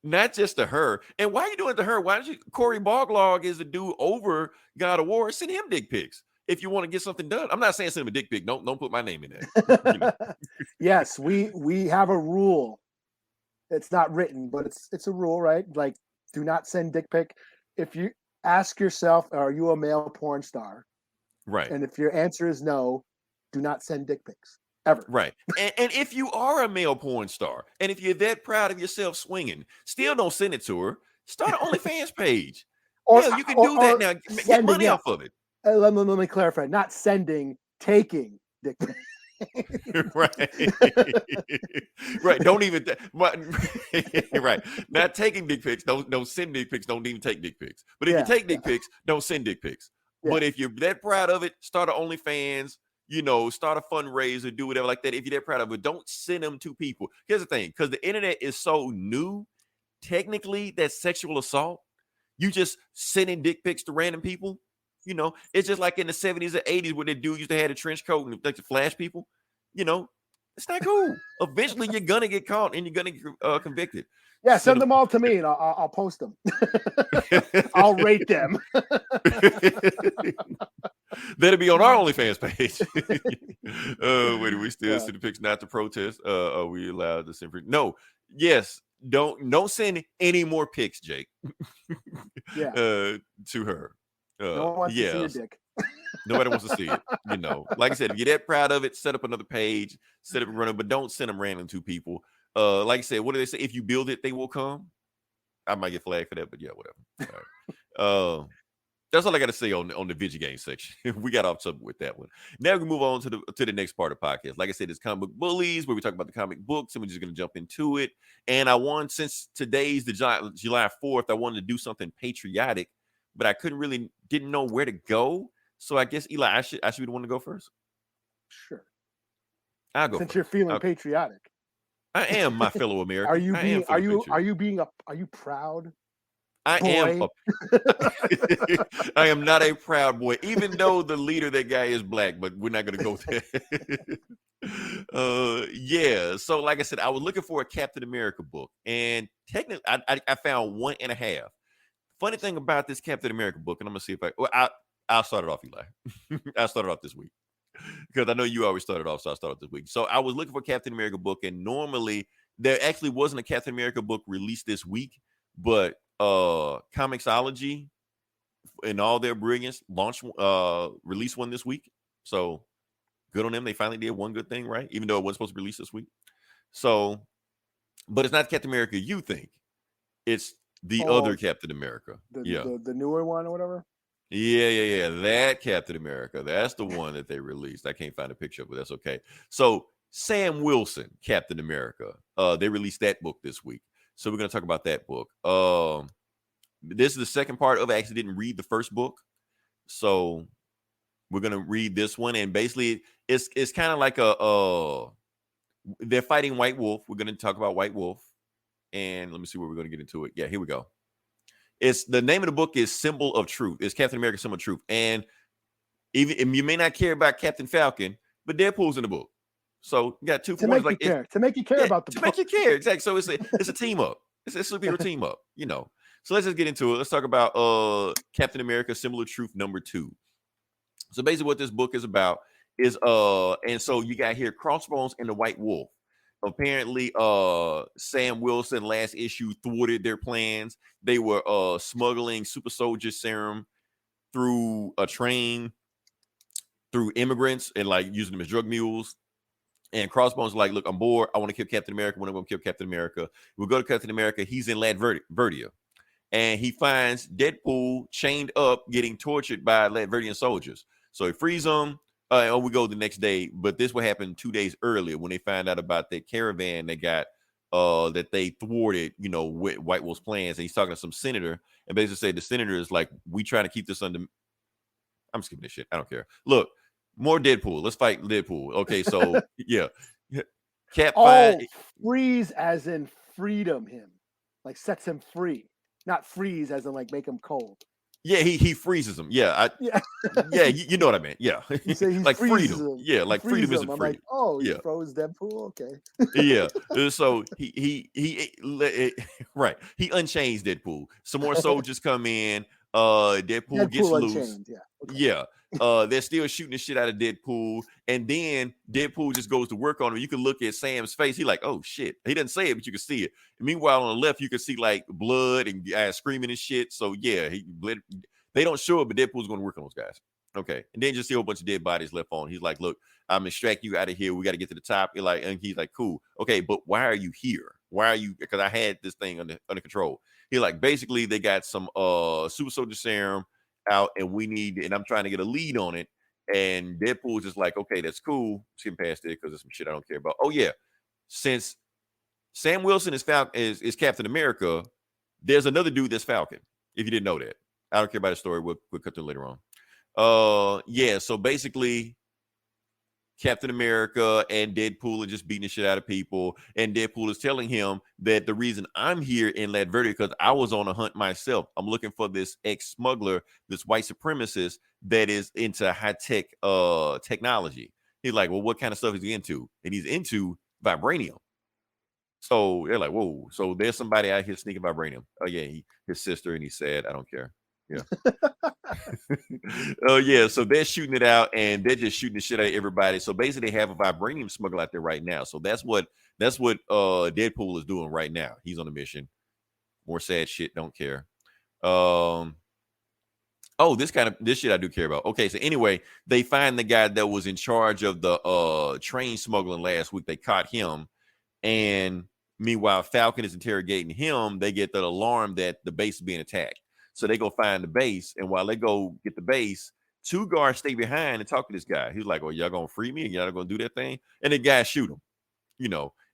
Not just to her. And why are you doing it to her? Why don't you? Corey Barlog is the dude over God of War. Send him dick pics if you want to get something done. I'm not saying send him a dick pic. Don't put my name in there. You know? Yes, we have a rule. It's not written, but it's a rule, right? Like, do not send dick pic. If you ask yourself, are you a male porn star? Right. And if your answer is no, do not send dick pics ever. Right. And if you are a male porn star, and if you're that proud of yourself swinging, still don't send it to her. Start an OnlyFans page. Or you can do that now. Get money off of it. Let me clarify. Not sending, taking dick pics. Right. Right. Don't even right. Not taking dick pics. Don't send dick pics. Don't even take dick pics. But if you take dick pics, don't send dick pics. Yeah. But if you're that proud of it, start an OnlyFans, you know, start a fundraiser, do whatever like that. If you're that proud of it, don't send them to people. Here's the thing, because the internet is so new, technically that's sexual assault. You just sending dick pics to random people. You know, it's just like in the 70s or 80s where the dude used to have a trench coat and like to flash people. You know, it's not cool. Eventually, you're gonna get caught and you're gonna get convicted. Yeah, send them all to me and I'll post them. I'll rate them. That'll be on our OnlyFans page. Wait, do we still see the pics not to protest? Are we allowed to send? No, yes. Don't send any more pics, Jake. Yeah. To her. No one wants to see your dick. Nobody wants to see it. You know, like I said, if you're that proud of it, set up another page, set up and run it, but don't send them random to people. Like I said, what do they say? If you build it, they will come. I might get flagged for that, but yeah, whatever. All right. That's all I got to say on the Vidja Game section. We got off subject with that one. Now we can move on to the next part of the podcast. Like I said, it's Comic Book Bullies, where we talk about the comic books, and we're just going to jump into it. And since today's the July 4th, I wanted to do something patriotic, but I didn't know where to go. So I guess, Eli, I should be the one to go first. Sure. I'll go since first. You're feeling patriotic. I am, my fellow American. Are you proud? I am. I am not a proud boy, even though the leader of that guy is black, but we're not going to go there. Yeah. So like I said, I was looking for a Captain America book, and technically I found 1.5. Funny thing about this Captain America book, and I'm going to see if I'll start it off, Eli. I'll start it off this week because I know you always started off, so I'll start off this week. So I was looking for a Captain America book, and normally there actually wasn't a Captain America book released this week, but Comixology in all their brilliance released one this week. So good on them. They finally did one good thing, right? Even though it wasn't supposed to be released this week. So, but it's not Captain America you think. It's the other Captain America. The newer one or whatever. Yeah. That Captain America. That's the one that they released. I can't find a picture of it. That's okay. So Sam Wilson, Captain America. They released that book this week. So we're going to talk about that book. This is the second part of it. I actually didn't read the first book. So we're going to read this one. And basically, it's kind of like they're fighting White Wolf. We're going to talk about White Wolf. And let me see where we're going to get into it. Yeah, here we go. It's the name of the book is Symbol of Truth. It's Captain America Symbol of Truth. And even you may not care about Captain Falcon, but Deadpool's in the book. So you got two to make you care about the book. To make you care, exactly. So it's a team up. It's a superhero team up, you know. So let's just get into it. Let's talk about Captain America Symbol of Truth #2. So basically what this book is about is and so you got here Crossbones and the White Wolf. Apparently Sam Wilson last issue thwarted their plans. They were smuggling super soldier serum through a train through immigrants and like using them as drug mules. And Crossbones like, look, I'm bored. I want to kill Captain America. When I'm going to kill Captain America, we'll go to Captain America. He's in Latveria. And he finds Deadpool chained up, getting tortured by Latvian soldiers. So he frees him. We go the next day, but this will happen 2 days earlier when they find out about that caravan they got that they thwarted, with White Wolf's plans. And he's talking to some senator, and basically said the senator is like, we trying to keep this under. I'm skipping this shit. I don't care. Look, more Deadpool. Let's fight Deadpool. Okay, so yeah, Cap. Freeze as in freedom him, like sets him free. Not freeze as in like make him cold. Yeah, he freezes him. Yeah, yeah, you know what I meant. Yeah, like freedom. Him. Yeah, like freedom isn't free. Like, oh, yeah, froze Deadpool. Okay. Yeah, so he right. He unchains Deadpool. Some more soldiers come in. Deadpool gets loose. Yeah. Okay. Yeah. They're still shooting the shit out of Deadpool, and then Deadpool just goes to work on him. You can look at Sam's face. He like, oh shit. He doesn't say it, but you can see it. And meanwhile, on the left, you can see like blood and screaming and shit. So yeah, he bled. They don't show it, but Deadpool's going to work on those guys. Okay, and then just see a whole bunch of dead bodies left on. He's like, look, I'm extracting you out of here. We got to get to the top. And he's like, cool. Okay, but why are you here? Why are you? Because I had this thing under control. He like, basically they got some super soldier serum out, and I'm trying to get a lead on it. And Deadpool's just like, okay, that's cool. Skim past it because there's some shit I don't care about. Oh yeah, since Sam Wilson is Captain America, there's another dude that's Falcon. If you didn't know that, I don't care about the story. We'll cut to it later on. Yeah. So basically, Captain America and Deadpool are just beating the shit out of people, and Deadpool is telling him that the reason I'm here in Latveria because I was on a hunt myself. I'm looking for this ex-smuggler, this white supremacist that is into high-tech technology. He's like, well, what kind of stuff is he into? And he's into vibranium. So they're like, whoa. So there's somebody out here sneaking vibranium. Oh yeah, his sister, and he said, I don't care. Yeah. Oh yeah, so they're shooting it out, and they're just shooting the shit out of everybody. So basically, they have a vibranium smuggler out there right now. So that's what Deadpool is doing right now. He's on a mission. More sad shit. Don't care. Oh, this shit I do care about. Okay, so anyway, they find the guy that was in charge of the train smuggling last week. They caught him, and meanwhile, Falcon is interrogating him. They get the alarm that the base is being attacked. So they go find the base, and while they go get the base, two guards stay behind and talk to this guy. He's like, "Oh, y'all gonna free me? And y'all gonna do that thing?" And the guy shoot him,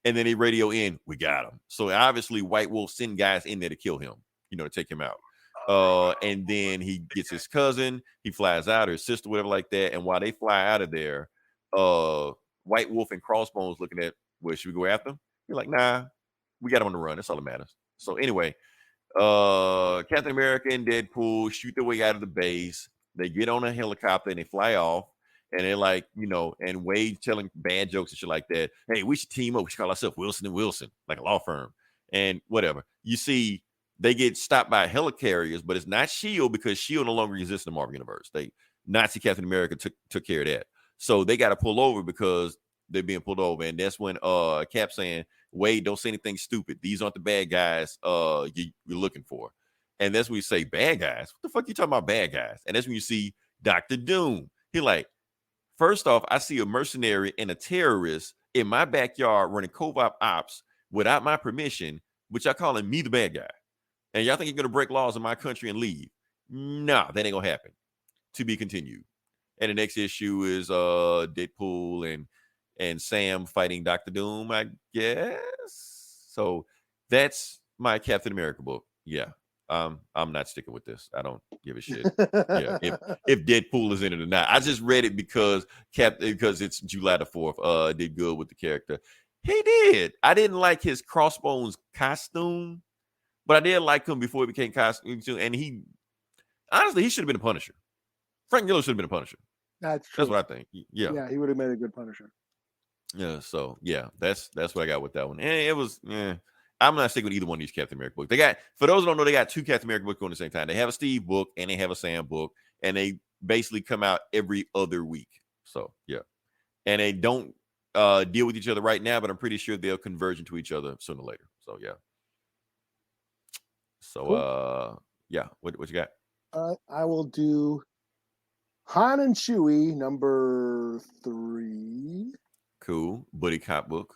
And then they radio in, "We got him." So obviously, White Wolf send guys in there to kill him, to take him out. And then he gets his cousin. He flies out, or his sister, whatever like that. And while they fly out of there, White Wolf and Crossbones looking at, well, should we go after him? You're like, nah, we got him on the run. That's all that matters. So anyway. Captain America and Deadpool shoot their way out of the base. They get on a helicopter and they fly off. And they're like, and Wade telling bad jokes and shit like that. Hey, we should team up. We should call ourselves Wilson and Wilson, like a law firm, and whatever. You see, they get stopped by helicarriers, but it's not S.H.I.E.L.D. because S.H.I.E.L.D. no longer exists in the Marvel Universe. Nazi Captain America took care of that. So they got to pull over because they're being pulled over. And that's when Cap saying, Wade, don't say anything stupid. These aren't the bad guys you're looking for. And that's when you say, bad guys? What the fuck you talking about, bad guys? And that's when you see Dr. Doom. He like, first off, I see a mercenary and a terrorist in my backyard running covert ops without my permission, which y'all calling me the bad guy. And y'all think you're going to break laws in my country and leave? Nah, that ain't going to happen. To be continued. And the next issue is Deadpool and Sam fighting Dr. Doom, I guess. So that's my Captain America book. Yeah. I'm not sticking with this. I don't give a shit. Yeah. If Deadpool is in it or not. I just read it because it's July the 4th. Did good with the character. He did. I didn't like his Crossbones costume, but I did like him before he became costume. And he should have been a Punisher. Frank Miller should have been a Punisher. That's true. That's what I think. Yeah. Yeah, he would have made a good Punisher. Yeah, so yeah, that's what I got with that one. And it was, I'm not sticking with either one of these Captain America books. For those who don't know, they got two Captain America books going at the same time. They have a Steve book and they have a Sam book, and they basically come out every other week. So yeah, and they don't deal with each other right now, but I'm pretty sure they'll converge into each other sooner or later. So yeah. So Cool. Yeah, what you got? I will do Han and Chewie number 3. Cool. Buddy cop book.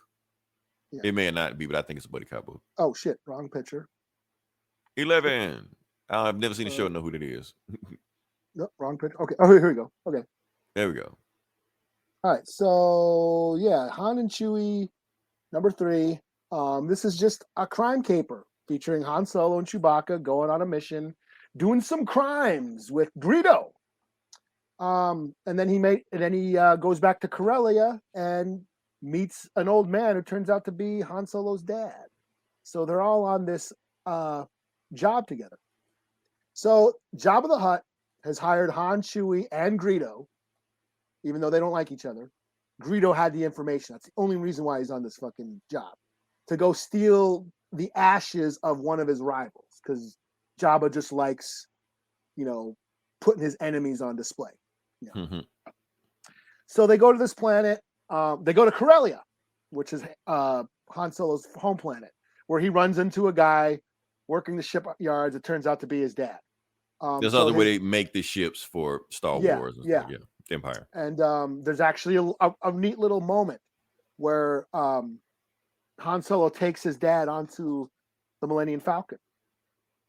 Yeah. It may not be, but I think it's a buddy cop book. Oh shit, wrong picture. 11. I've never seen the show. Know who that is. Nope, wrong picture. Okay. Oh, here we go. Okay. There we go. All right. So yeah, Han and Chewie number 3. This is just a crime caper featuring Han Solo and Chewbacca going on a mission, doing some crimes with Greedo. And then he goes back to Corellia and meets an old man who turns out to be Han Solo's dad. So they're all on this job together. So Jabba the Hutt has hired Han, Chewie, and Greedo, even though they don't like each other. Greedo had the information. That's the only reason why he's on this fucking job, to go steal the ashes of one of his rivals, because Jabba just likes, putting his enemies on display. Mm-hmm. So they go to this planet. They go to Corellia, which is Han Solo's home planet, where he runs into a guy working the shipyards. It turns out to be his dad. There's other way they make the ships for Star Wars. And stuff. Yeah, Empire. And there's actually a neat little moment where Han Solo takes his dad onto the Millennium Falcon.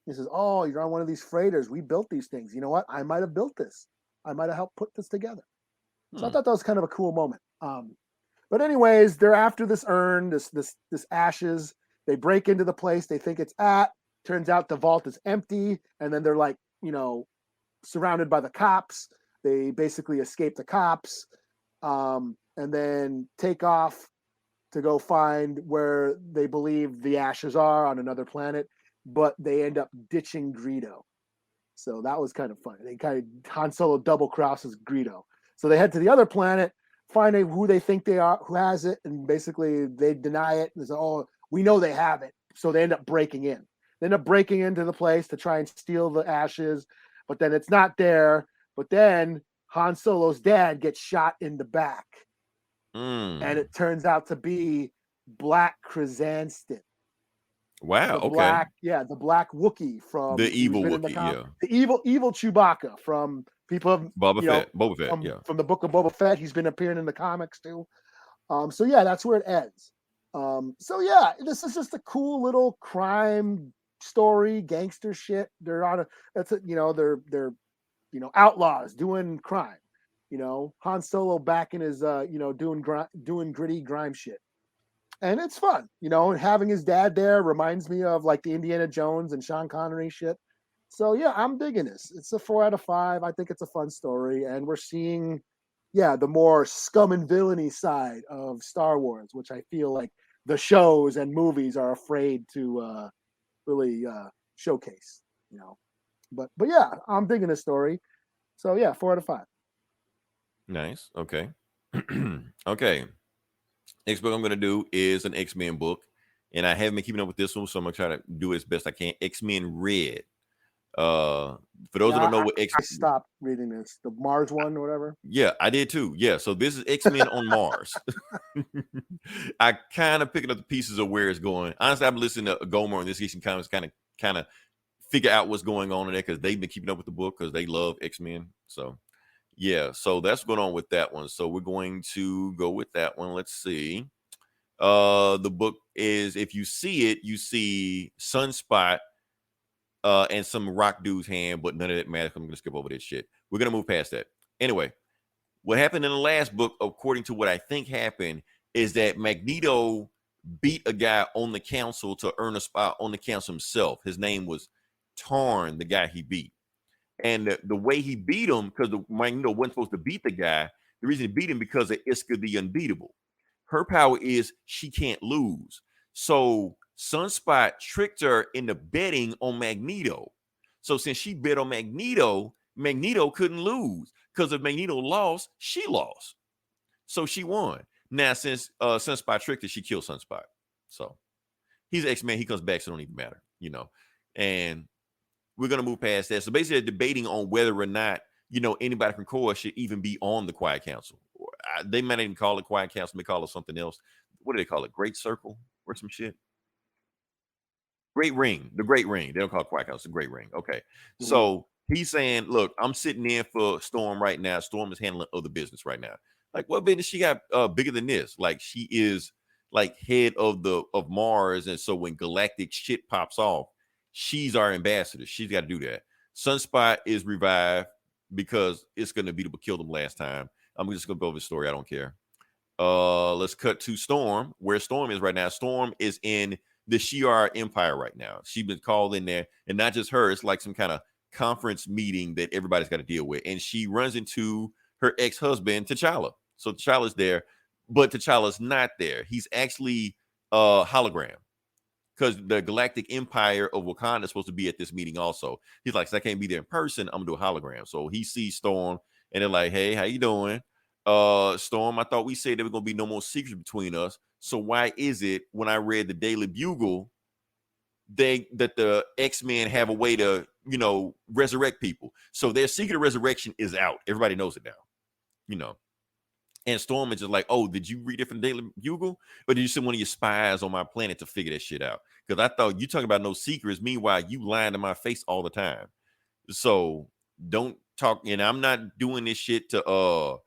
He says, "Oh, you're on one of these freighters. We built these things. You know what? I might have built this. I might have helped put this together." So I thought that was kind of a cool moment. But anyways, they're after this urn, this ashes. They break into the place they think it's at. Turns out the vault is empty, and then they're like, surrounded by the cops. They basically escape the cops, and then take off to go find where they believe the ashes are on another planet. But they end up ditching Greedo. So that was kind of fun. Han Solo double crosses Greedo. So they head to the other planet, find out who they think they are, who has it, and basically they deny it. And say, "Oh, we know they have it." So they end up breaking in. They end up breaking into the place to try and steal the ashes, but then it's not there. But then Han Solo's dad gets shot in the back. And it turns out to be Black Chrysanthemum. Wow. Okay. The black Wookiee from the evil Wookiee. The evil Chewbacca from people of Boba Fett. From the book of Boba Fett. He's been appearing in the comics too. So yeah, that's where it ends. So yeah, this is just a cool little crime story, gangster shit. They're on they're outlaws doing crime. Han Solo back in his doing gritty grime shit. And it's fun, having his dad there reminds me of like the Indiana Jones and Sean Connery shit. So yeah, I'm digging this. It's a 4 out of 5. I think it's a fun story, and we're seeing, the more scum and villainy side of Star Wars, which I feel like the shows and movies are afraid to really showcase. But yeah, I'm digging this story. So yeah, 4 out of 5. Nice. Okay. Okay. Next book I'm going to do is an X-Men book, and I haven't been keeping up with this one, so I'm going to try to do it as best I can. X-Men Red. For those who don't know what I stopped reading this, the Mars one or whatever. Yeah, I did too. Yeah, so this is X-Men on Mars. I kind of picking up the pieces of where it's going. Honestly, I've been listening to Gomer and this Eastern Comics kind of figure out what's going on in there, because they've been keeping up with the book because they love X-Men. So yeah, so that's going on with that one. So we're going to go with that one. Let's see. The book is, if you see it, you see Sunspot and some rock dude's hand, but none of that matters. I'm going to skip over this shit. We're going to move past that. Anyway, what happened in the last book, according to what I think happened, is that Magneto beat a guy on the council to earn a spot on the council himself. His name was Tarn, the guy he beat. And the way he beat him, because Magneto wasn't supposed to beat the guy, the reason he beat him because of Iska the Unbeatable. Her power is she can't lose. So Sunspot tricked her into betting on Magneto. So since she bet on Magneto, Magneto couldn't lose, because if Magneto lost, she lost. So she won. Now, since Sunspot tricked her, she killed Sunspot. So he's an X-Men. He comes back, so it don't even matter, And we're going to move past that. So basically, they're debating on whether or not anybody from Korra should even be on the Quiet Council. They might not even call it Quiet Council. They call it something else. What do they call it? Great Circle or some shit? Great Ring. The Great Ring. They don't call it Quiet Council. The Great Ring. Okay. So he's saying, look, I'm sitting in for Storm right now. Storm is handling other business right now. Like, what business she got bigger than this? Like, she is like head of Mars. And so when galactic shit pops off, she's our ambassador. She's got to do that. Sunspot is revived because it's going to be to kill them last time. I'm just going to go over the story. I don't care. Let's cut to Storm, where Storm is right now. Storm is in the Shi'ar Empire right now. She's been called in there, and not just her. It's like some kind of conference meeting that everybody's got to deal with. And she runs into her ex-husband, T'Challa. So T'Challa's there, but T'Challa's not there. He's actually a hologram because the Galactic Empire of Wakanda is supposed to be at this meeting also. He's like, so I can't be there in person. I'm going to do a hologram. So he sees Storm, and they're like, hey, how you doing? Storm, I thought we said there were going to be no more secrets between us. So why is it when I read the Daily Bugle that the X-Men have a way to, resurrect people? So their secret of resurrection is out. Everybody knows it now, And Storm is just like, oh, did you read it from the Daily Bugle? Or did you send one of your spies on my planet to figure that shit out? Because I thought you talking about no secrets. Meanwhile, you lying to my face all the time. So don't talk. And I'm not doing this shit to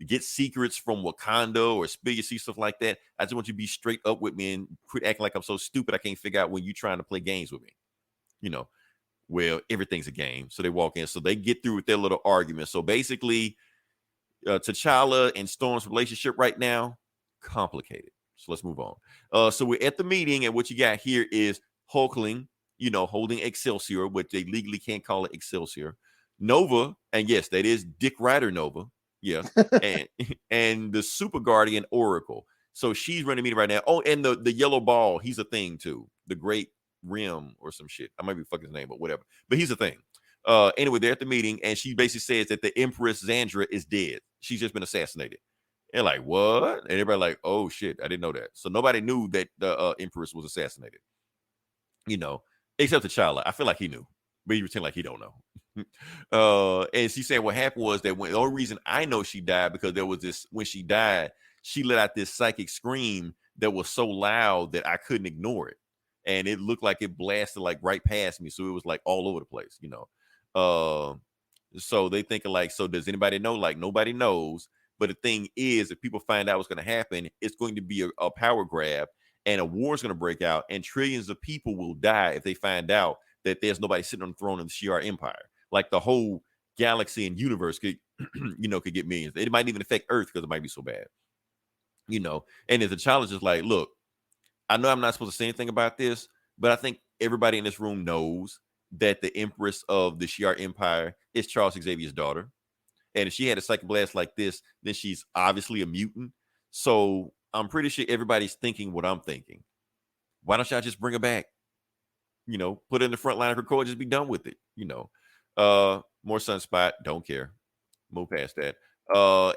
get secrets from Wakanda or spill your secrets, stuff like that. I just want you to be straight up with me and quit acting like I'm so stupid I can't figure out when you're trying to play games with me. Well, everything's a game. So they walk in. So they get through with their little argument. So basically, T'Challa and Storm's relationship right now, complicated. So let's move on. So we're at the meeting, and what you got here is Hulkling, holding Excelsior, which they legally can't call it Excelsior. Nova, and yes, that is Dick Rider Nova. Yeah, and the Super Guardian Oracle. So she's running the meeting right now. Oh, and the yellow ball, he's a thing too. The Great Rim or some shit. I might be fucking his name, but whatever. But he's a thing. Anyway, they're at the meeting, and she basically says that the Empress Xandra is dead. She's just been assassinated. And like, what? And everybody like, oh shit, I didn't know that. So nobody knew that the Empress was assassinated. Except T'Challa. I feel like he knew, but he pretend like he don't know. And she said what happened was that the only reason I know she died because there was this, when she died, she let out this psychic scream that was so loud that I couldn't ignore it. And it looked like it blasted like right past me. So it was like all over the place, So they thinking like, so does anybody know? Like nobody knows. But the thing is, if people find out what's going to happen, it's going to be a power grab and a war is going to break out and trillions of people will die if they find out that there's nobody sitting on the throne of the Shi'ar Empire. Like the whole galaxy and universe could, could get millions. It might even affect Earth because it might be so bad, And if the challenge is like, look, I know I'm not supposed to say anything about this, but I think everybody in this room knows that the Empress of the Shi'ar Empire is Charles Xavier's daughter. And if she had a psychic blast like this, then she's obviously a mutant. So I'm pretty sure everybody's thinking what I'm thinking. Why don't y'all just bring her back? Put her in the front line of her core, just be done with it. More Sunspot, don't care. Move past that.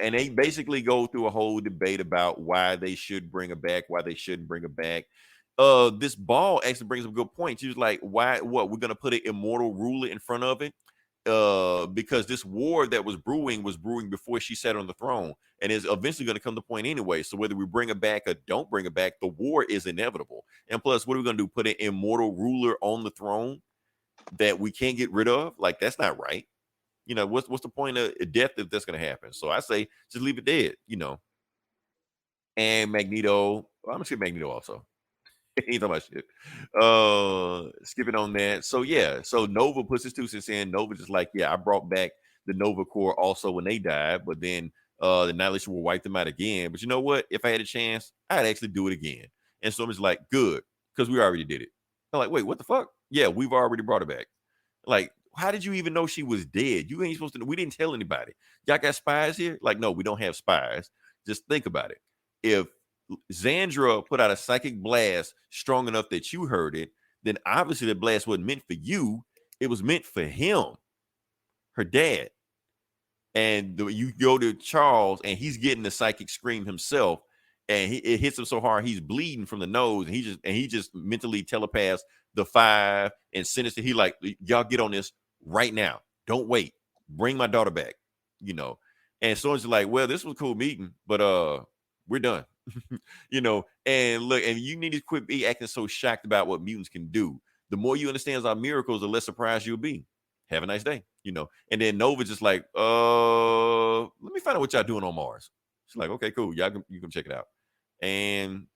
And they basically go through a whole debate about why they should bring her back, why they shouldn't bring her back. This ball actually brings up a good point. She was like, why, what, we're going to put an immortal ruler in front of it? Because this war that was brewing before she sat on the throne and is eventually going to come to point anyway. So whether we bring her back or don't bring her back, the war is inevitable. And plus, what are we going to do? Put an immortal ruler on the throne that we can't get rid of? Like, that's not right. What's the point of death if that's going to happen? So I say, just leave it dead, And Magneto, I'm going to say Magneto also. He's talking about shit. Skipping on that. So yeah, so Nova puts his 2 cents in. Nova just like, yeah, I brought back the Nova Corps also when they died, but then the Annihilation will wipe them out again. But you know what? If I had a chance, I'd actually do it again. And so I'm just like, good, because we already did it. I'm like, wait, what the fuck? Yeah, we've already brought her back. Like, how did you even know she was dead? You ain't supposed to. We didn't tell anybody. Y'all got spies here? Like, no, we don't have spies. Just think about it. If Xandra put out a psychic blast strong enough that you heard it, then obviously the blast wasn't meant for you. It was meant for him, her dad. And you go to Charles and he's getting the psychic scream himself, and it hits him so hard he's bleeding from the nose, and he just mentally telepaths the 5 and Sinister. He like, y'all get on this right now. Don't wait. bring my daughter back, you know. And Storm's like, well, this was a cool meeting, but we're done. You know, and look, and you need to quit be acting so shocked about what mutants can do. The more you understand our miracles, the less surprised you'll be. Have a nice day, you know. And then Nova just like, let me find out what y'all doing on Mars. She's like, okay, cool. You can check it out. And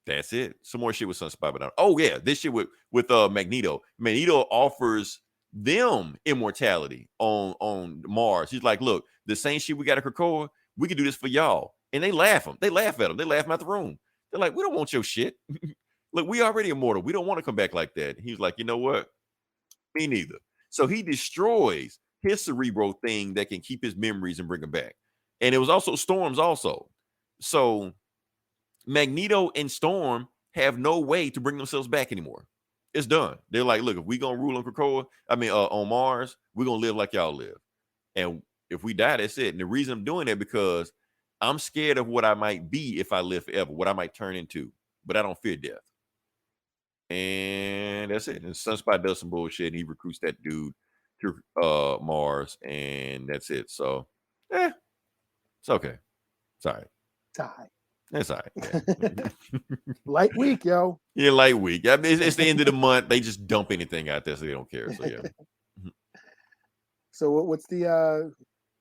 that's it. Some more shit with Sunspot. But oh yeah, this shit with Magneto. Magneto offers them immortality on Mars. He's like, look, the same shit we got at Krakoa, we can do this for y'all. And they laugh him. They laugh at him. They laugh him out the room. They're like, we don't want your shit. Look, we already immortal. We don't want to come back like that. He's like, you know what? Me neither. So he destroys his cerebro thing that can keep his memories and bring them back. And it was also Storm's also. So Magneto and Storm have no way to bring themselves back anymore. It's done. They're like, look, if we gonna rule on Krakoa, on Mars, we're gonna live like y'all live. And if we die, that's it. And the reason I'm doing that because I'm scared of what I might be if I live forever, what I might turn into, but I don't fear death. And that's it. And Sunspot does some bullshit and he recruits that dude to Mars, and that's it. So it's okay. It's all right. Die. That's all right. Yeah. Light week, yo. Yeah, light week. I mean, it's the end of the month. They just dump anything out there so they don't care. So yeah. So what's the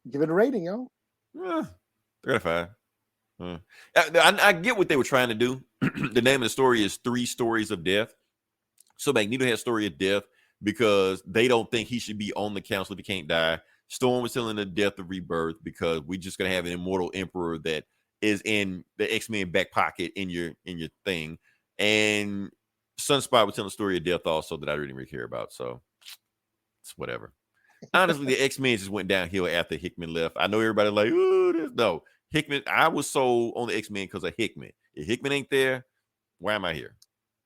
give it a rating, yo? 3 out of 5. I get what they were trying to do. The name of the story is 3 Stories of Death. So Magneto has Story of Death because they don't think he should be on the council if he can't die. Storm was telling the death of rebirth because we're just gonna have an immortal emperor that is in the X-Men back pocket in your thing. And Sunspot was telling the Story of Death also that I didn't really care about. So it's whatever. Honestly, the X-Men just went downhill after Hickman left. I know everybody like, oh, no. Hickman, I was sold on the X-Men because of Hickman. If Hickman ain't there, why am I here?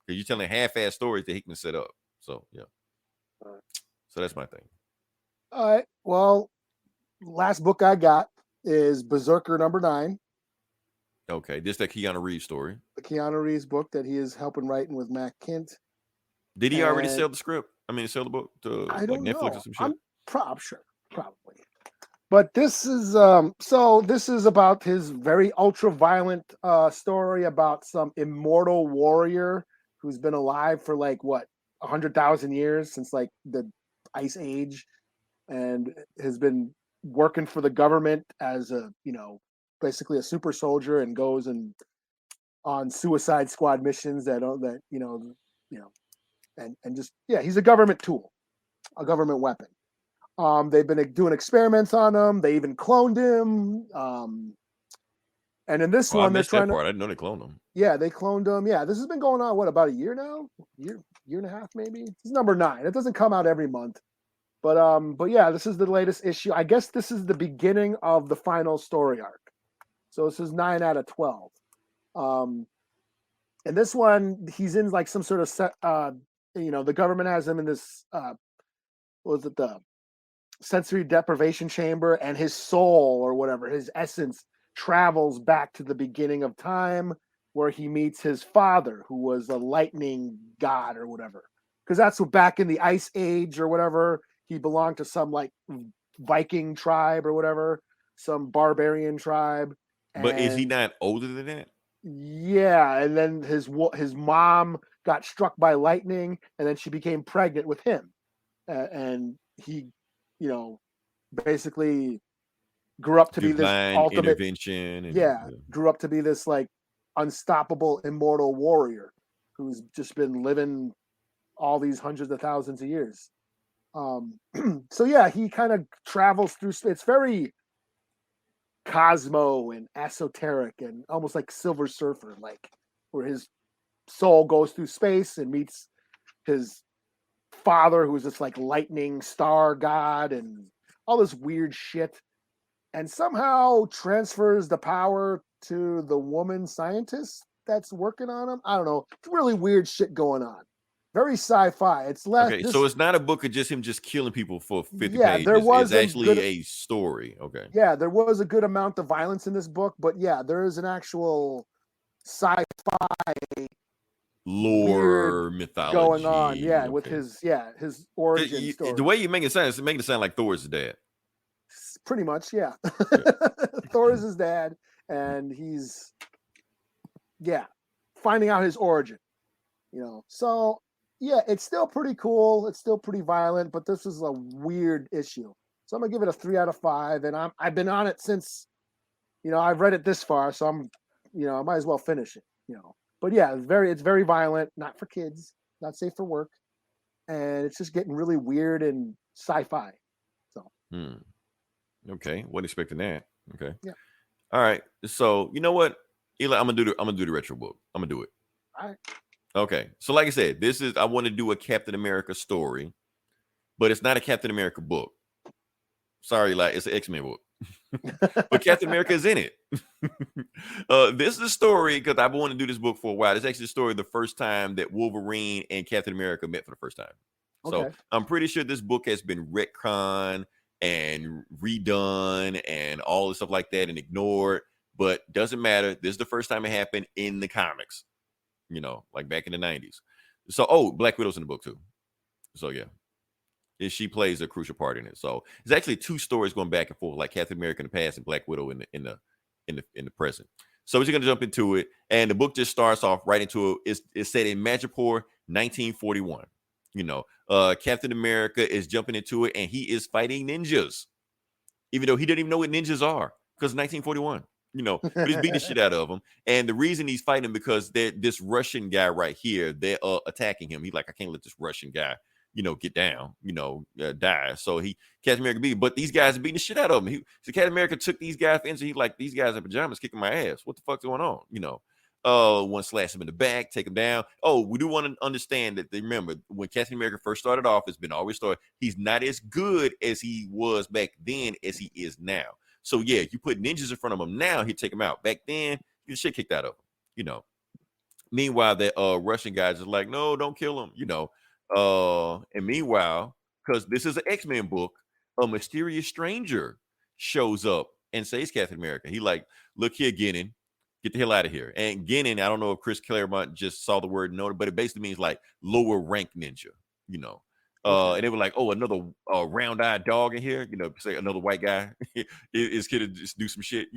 Because you're telling half-ass stories that Hickman set up. So, yeah. So that's my thing. All right. Well, last book I got is Berserker #9. Okay. This is the Keanu Reeves story. The Keanu Reeves book that he is helping writing with Matt Kint. Did he already sell the script? Sell the book to Netflix or some shit? I'm sure. Probably. But this is this is about his very ultra violent story about some immortal warrior who's been alive for 100,000 years since the Ice Age, and has been working for the government as basically a super soldier, and goes on suicide squad missions and just he's a government tool, a government weapon. They've been doing experiments on him. They even cloned him. And in this one, they're trying I didn't know they cloned him. Yeah, they cloned him. Yeah, this has been going on, about a year now? Year and a half, maybe? This is #9. It doesn't come out every month. But yeah, this is the latest issue. I guess this is the beginning of the final story arc. So this is 9 out of 12. And this one, he's in some sort of set, the government has him in this, the sensory deprivation chamber, and his soul, or whatever, his essence, travels back to the beginning of time, where he meets his father, who was a lightning god or whatever. Because that's what, back in the Ice Age or whatever, he belonged to some Viking tribe or whatever, some barbarian tribe. But is he not older than that? Yeah, and then his mom got struck by lightning, and then she became pregnant with him, and he, basically grew up to be this ultimate intervention. Grew up to be this unstoppable immortal warrior who's just been living all these hundreds of thousands of years. So yeah, he kind of travels through. It's very Cosmo and esoteric and almost like Silver Surfer, where his soul goes through space and meets his father, who's this lightning star god and all this weird shit, and somehow transfers the power to the woman scientist that's working on him. I don't know. It's really weird shit going on. Very sci-fi. It's less. Okay, so it's not a book of just him just killing people for 50 pages. There was it's actually a story. Okay. Yeah, there was a good amount of violence in this book, but yeah, there is an actual sci-fi lore mythology going on. Yeah, with his origin story. The way you make it sound like Thor is dead. Pretty much, yeah. Thor is his dad, and he's finding out his origin. So yeah, it's still pretty cool. It's still pretty violent, but this is a weird issue. So I'm gonna give it a 3 out of 5, and I've been on it since, I've read it this far, so I'm, I might as well finish it. But yeah, it's very violent, not for kids, not safe for work, and it's just getting really weird and sci-fi. So. Okay, wasn't expecting that. Okay. Yeah. All right. So you know what, Eli, I'm gonna do the retro book. I'm gonna do it. All right. Okay. So like I said, I want to do a Captain America story, but it's not a Captain America book. Sorry, like it's an X-Men book. But Captain America is in it. This is a story because I've wanted to do this book for a while. It's actually the story of the first time that Wolverine and Captain America met for the first time. Okay. So I'm pretty sure this book has been retconned and redone and all the stuff like that and ignored, but doesn't matter. This is the first time it happened in the comics, like back in the 90s. So, Black Widow's in the book too. So yeah. She plays a crucial part in it. So it's actually 2 stories going back and forth, like Captain America in the past and Black Widow in the present. So we're just gonna jump into it, and the book just starts off right into it. It's set in Madripoor, 1941. Captain America is jumping into it, and he is fighting ninjas, even though he didn't even know what ninjas are, because 1941. But he's beating the shit out of them, and the reason he's fighting because this Russian guy right here, they're attacking him. He's like, I can't let this Russian guy get down, die. So Captain America beat, but these guys are beating the shit out of him. So Captain America took these guys for instance. He's like, these guys in pajamas kicking my ass. What the fuck's going on? One slash him in the back, take him down. We do want to understand that, remember, when Captain America first started off, it's been always started, he's not as good as he was back then as he is now. So yeah, you put ninjas in front of him now, he'd take him out. Back then, he get shit kicked out of him, Meanwhile, that Russian guys is like, no, don't kill him, and meanwhile, because this is an X-Men book, a mysterious stranger shows up and says Captain America. He like, look here, Genin, get the hell out of here. And Genin, I don't know if Chris Claremont just saw the word noted, but it basically means like lower rank ninja, And they were like, another round-eyed dog in here, say another white guy is here to just do some shit,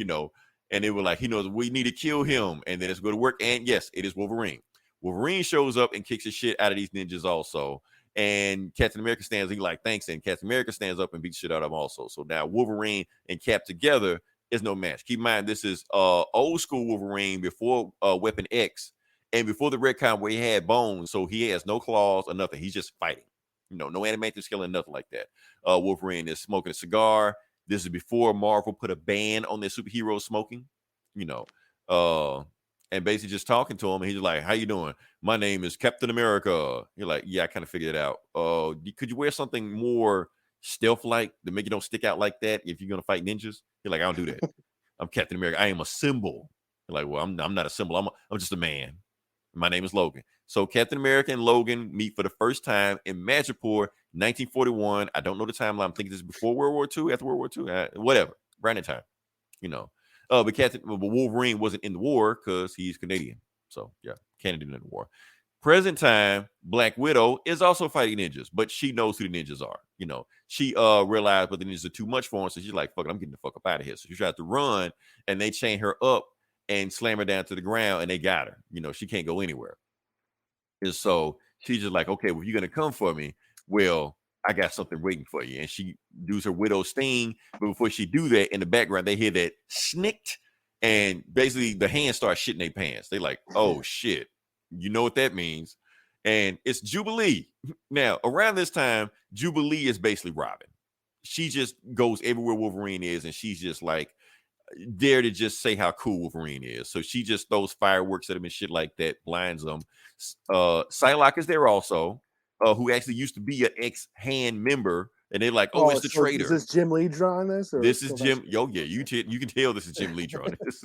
And they were like, he knows we need to kill him, and then it's go to work. And yes, it is Wolverine. Wolverine shows up and kicks the shit out of these ninjas also. And Captain America stands, he like, thanks. And Captain America stands up and beats shit out of him also. So now Wolverine and Cap together is no match. Keep in mind, this is old school Wolverine before Weapon X and before the retcon where he had bones. So he has no claws or nothing. He's just fighting. No animated skill and nothing like that. Wolverine is smoking a cigar. This is before Marvel put a ban on their superheroes smoking, and basically just talking to him, and he's like, how you doing? My name is Captain America. You're like, yeah, I kind of figured it out. Could you wear something more stealth-like to make you don't stick out like that if you're going to fight ninjas? You're like, I don't do that. I'm Captain America. I am a symbol. You're like, well, I'm not a symbol. I'm just a man. My name is Logan. So Captain America and Logan meet for the first time in Madripoor, 1941. I don't know the timeline. I'm thinking this is before World War II, after World War II, whatever, around that time, But Wolverine wasn't in the war because he's Canadian. So yeah, Canada in the war. Present time, Black Widow is also fighting ninjas, but she knows who the ninjas are. She realized, but the ninjas are too much for her, so she's like, "Fuck it, I'm getting the fuck up out of here." So she tried to run, and they chain her up and slam her down to the ground, and they got her. She can't go anywhere. And so she's just like, "Okay, well, you're gonna come for me. Well, I got something waiting for you." And she does her widow sting, but before she do that, in the background they hear that snicked, and basically the hands start shitting their pants. They like, oh shit, you know what that means? And it's Jubilee. Now around this time, Jubilee is basically Robin. She just goes everywhere Wolverine is, and she's just like there to just say how cool Wolverine is. So she just throws fireworks at him and shit like that, blinds them. Psylocke is there also. Who actually used to be an ex-hand member, and they're like, it's the traitor. Is this Jim Lee drawing this? Or this is Jim. Yeah, you can tell this is Jim Lee drawing this.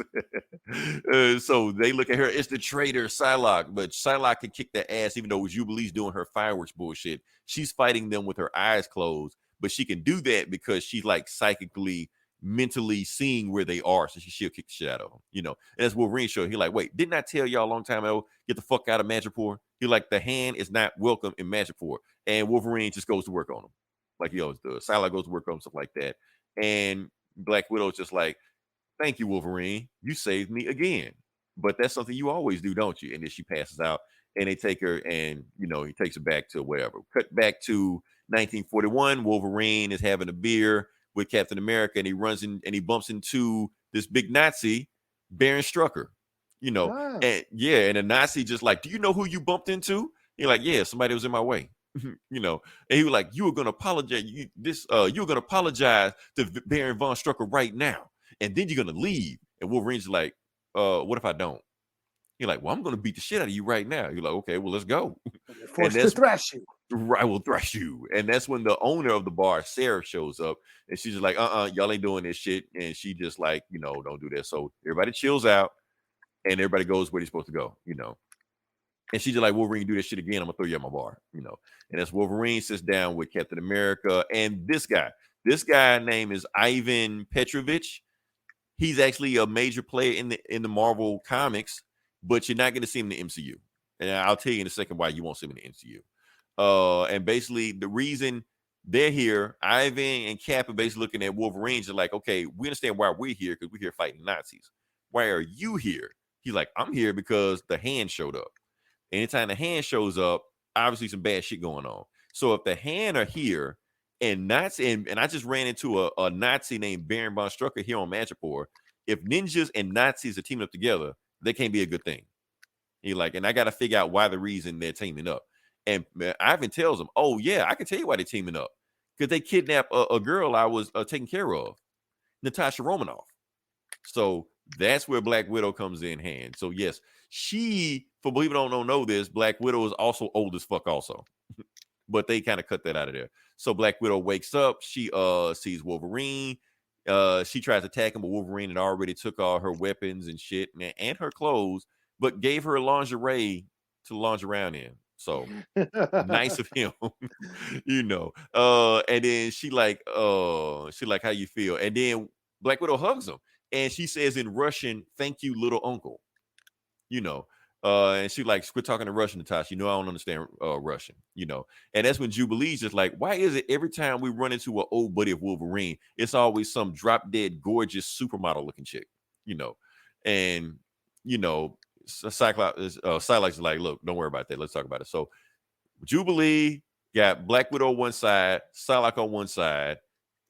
So they look at her, it's the traitor, Psylocke. But Psylocke can kick their ass, even though Jubilee's doing her fireworks bullshit. She's fighting them with her eyes closed, but she can do that because she's like psychically, mentally seeing where they are, so she'll kick the shit out of them, And that's Wolverine show. He like, wait, didn't I tell y'all a long time ago, get the fuck out of Madripoor? He like, the hand is not welcome in Madripoor, and Wolverine just goes to work on him, like he always does. Psylocke goes to work on him, stuff like that, And Black Widow's just like, thank you, Wolverine. You saved me again. But that's something you always do, don't you? And then she passes out, and they take her, and he takes her back to wherever. Cut back to 1941. Wolverine is having a beer with Captain America, and he runs in and he bumps into this big Nazi, Baron Strucker. And the Nazi just like, do you know who you bumped into? You're like, yeah, somebody was in my way. And he was like, you were gonna apologize. You were gonna apologize to Baron von Strucker right now, and then you're gonna leave. And Wolverine's like, what if I don't? You're like, well, I'm gonna beat the shit out of you right now. You're like, okay, well, let's go. Forced to thrash you. I will thrash you. And that's when the owner of the bar, Sarah, shows up, and she's just like, y'all ain't doing this shit. And she just like, don't do that. So everybody chills out, and everybody goes where they're supposed to go. And she's just like, Wolverine, do this shit again, I'm gonna throw you at my bar. And as Wolverine sits down with Captain America and this guy name is Ivan Petrovich. He's actually a major player in the Marvel comics, but you're not going to see him in the MCU. And I'll tell you in a second why you won't see him in the MCU. And basically the reason they're here, Ivan and Cap are basically looking at Wolverine, just like, okay, we understand why we're here because we're here fighting Nazis. Why are you here? He's like, I'm here because the Hand showed up. Anytime the Hand shows up, obviously some bad shit going on. So if the Hand are here and Nazi, and I just ran into a Nazi named Baron von Strucker here on Madripoor. If ninjas and Nazis are teaming up together, they can't be a good thing. He's like, and I got to figure out why the reason they're teaming up. And Ivan tells him, oh yeah, I can tell you why they're teaming up. Because they kidnapped a girl I was taking care of, Natasha Romanoff. So that's where Black Widow comes in hand. So yes, she, for people don't know this, Black Widow is also old as fuck also. But they kind of cut that out of there. So Black Widow wakes up. She sees Wolverine. She tries to attack him, but Wolverine had already took all her weapons and shit and her clothes, but gave her lingerie to lounge around in. So nice of him, And then she like, how you feel? And then Black Widow hugs him, and she says in Russian, "Thank you, little uncle." And she like, quit talking to Russian, Natasha. I don't understand Russian, And that's when Jubilee's just like, why is it every time we run into an old buddy of Wolverine, it's always some drop dead, gorgeous supermodel looking chick, And Cyclops is like, look, don't worry about that. Let's talk about it. So Jubilee got Black Widow on one side, Psylocke on one side,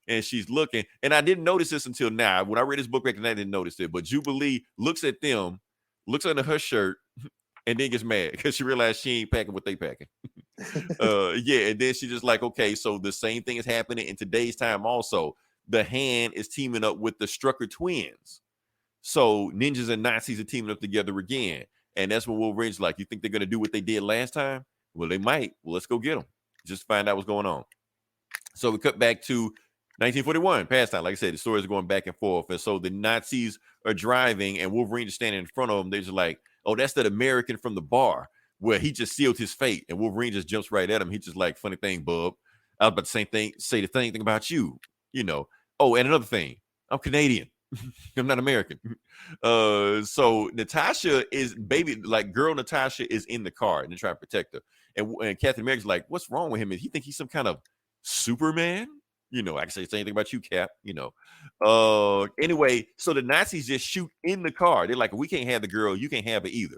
and she's looking. And I didn't notice this until now. When I read this book back then, I didn't notice it. But Jubilee looks at them, looks under her shirt, and then gets mad because she realized she ain't packing what they packing. And then she just like, okay, so the same thing is happening in today's time also. The Hand is teaming up with the Strucker twins. So ninjas and Nazis are teaming up together again. And that's what Wolverine's like, you think they're going to do what they did last time? Well, they might. Well, let's go get them. Just find out what's going on. So we cut back to 1941, past time. Like I said, the stories are going back and forth. And so the Nazis are driving and Wolverine is standing in front of them. They're just like, oh, that's that American from the bar where he just sealed his fate. And Wolverine just jumps right at him. He's just like, funny thing, bub. I was about to say the same thing about you, Oh, and another thing, I'm Canadian. I'm not American. So Natasha girl Natasha is in the car and they're trying to protect her. And Captain America's like, what's wrong with him? He think he's some kind of Superman? I can say the same thing about you, Cap. Anyway, so the Nazis just shoot in the car. They're like, we can't have the girl. You can't have it either.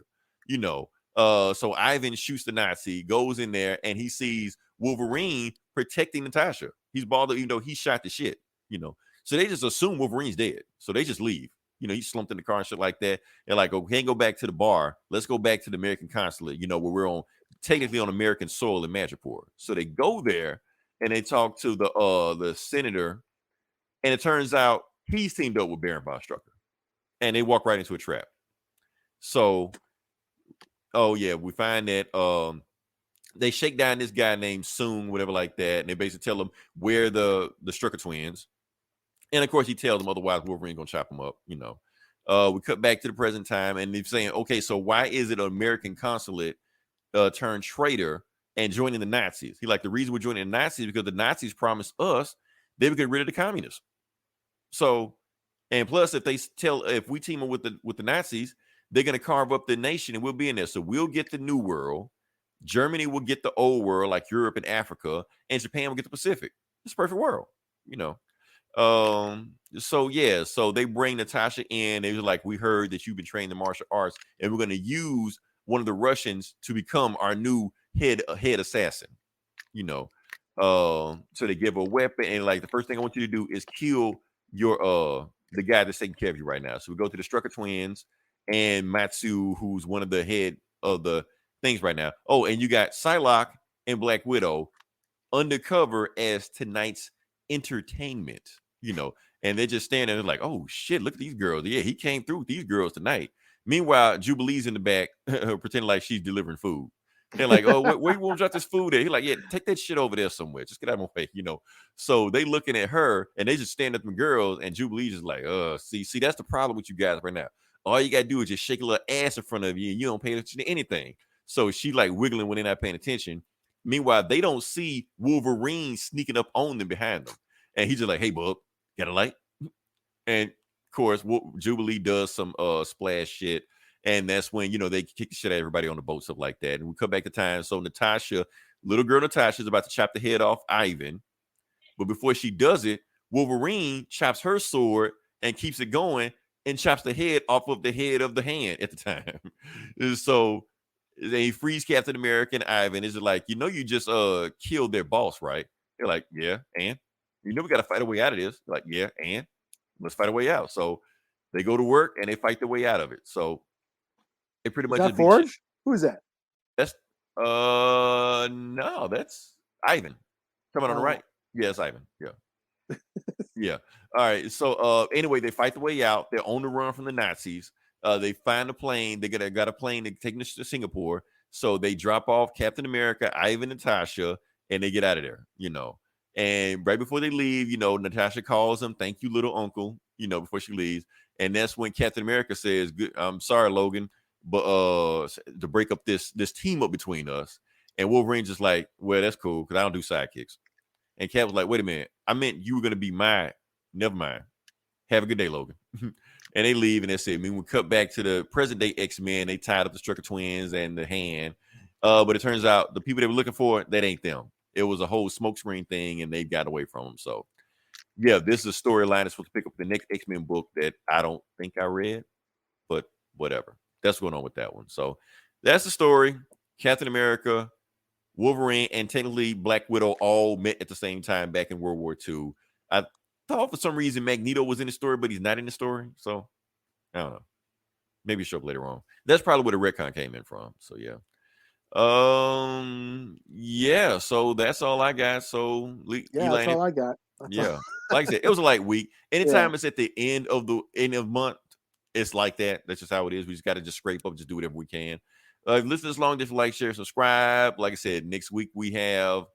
So Ivan shoots the Nazi, goes in there, and he sees Wolverine protecting Natasha. He's bothered, even though he shot the shit. So they just assume Wolverine's dead. So they just leave. He slumped in the car and shit like that. They're like, oh, we can't go back to the bar. Let's go back to the American consulate, where we're technically on American soil in Madripoor. So they go there. And they talk to the senator, and it turns out he's teamed up with Baron von Strucker, and they walk right into a trap. So, we find that they shake down this guy named Soong, whatever like that, and they basically tell him where the Strucker twins, and of course he tells them otherwise Wolverine gonna chop them up. We cut back to the present time, and they're saying, okay, so why is it an American consulate turned traitor? And joining the Nazis. He like, the reason we're joining the Nazis is because the Nazis promised us they would get rid of the communists. So, and plus, if we team up with the Nazis, they're going to carve up the nation and we'll be in there. So we'll get the New World. Germany will get the Old World, like Europe and Africa, and Japan will get the Pacific. It's a perfect world, So yeah, so they bring Natasha in. They were like, we heard that you've been trained in martial arts, and we're gonna use one of the Russians to become our new head assassin. You know, so they give her a weapon, and like the first thing I want you to do is kill your the guy that's taking care of you right now. So we go to the Strucker twins and Matsu, who's one of the head of the things right now. Oh, and you got Psylocke and Black Widow undercover as tonight's entertainment, you know, and they're just standing there like, oh shit, look at these girls. Yeah, he came through with these girls tonight. Meanwhile, Jubilee's in the back pretending like she's delivering food. They're like, oh, where you want to drop this food at? He's like, yeah, take that shit over there somewhere. Just get out of my face, you know. So they looking at her and they just stand at them girls, and Jubilee's just like, see, that's the problem with you guys right now. All you gotta do is just shake a little ass in front of you, and you don't pay attention to anything. So she like wiggling when they're not paying attention. Meanwhile, they don't see Wolverine sneaking up on them behind them. And he's just like, hey, bub, got a light? And of course, Jubilee does some splash shit. And that's when, you know, they kick the shit out of everybody on the boat, stuff like that. And we come back to time. So Natasha, little girl Natasha, is about to chop the head off Ivan. But before she does it, Wolverine chops her sword and keeps it going and chops the head off of the head of the hand at the time. So they freeze Captain America and Ivan. Is it like, you know, you just killed their boss, right? They're like, yeah, and you know we got to fight a way out of this. They're like, yeah, and let's fight a way out. So they go to work and they fight their way out of it. So they pretty much. Is that Forge? Who is that? That's no, that's Ivan coming on the right. Yeah, it's Ivan. Yeah, yeah. All right. So anyway, they fight the way out. They're on the run from the Nazis. They find a plane. They got a plane to take them to Singapore. So they drop off Captain America, Ivan, Natasha, and they get out of there, you know. And right before they leave, you know, Natasha calls him, thank you, little uncle, you know, before she leaves. And that's when Captain America says, I'm sorry, Logan, but to break up this team up between us. And Wolverine's just like, well, that's cool, because I don't do sidekicks. And Cap was like, wait a minute, I meant you were going to be mine. Never mind. Have a good day, Logan. And they leave, and that's it. I mean, we cut back to the present day X-Men. They tied up the Strucker twins and the hand. But it turns out the people they were looking for, that ain't them. It was a whole smokescreen thing, and they got away from them. So, yeah, this is a storyline that's supposed to pick up the next X-Men book that I don't think I read, but whatever. That's going on with that one. So that's the story. Captain America, Wolverine, and technically Black Widow all met at the same time back in World War II. I thought for some reason Magneto was in the story, but he's not in the story. So I don't know. Maybe show up later on. That's probably where the retcon came in from. So yeah. Yeah, so that's all I got. So that's all I got. Yeah. Like I said, it was a light week. Anytime it's at the end of month, it's like that. That's just how it is. We just got to just scrape up, just do whatever we can. Listen this long, just like, share, subscribe. Like I said, next week we have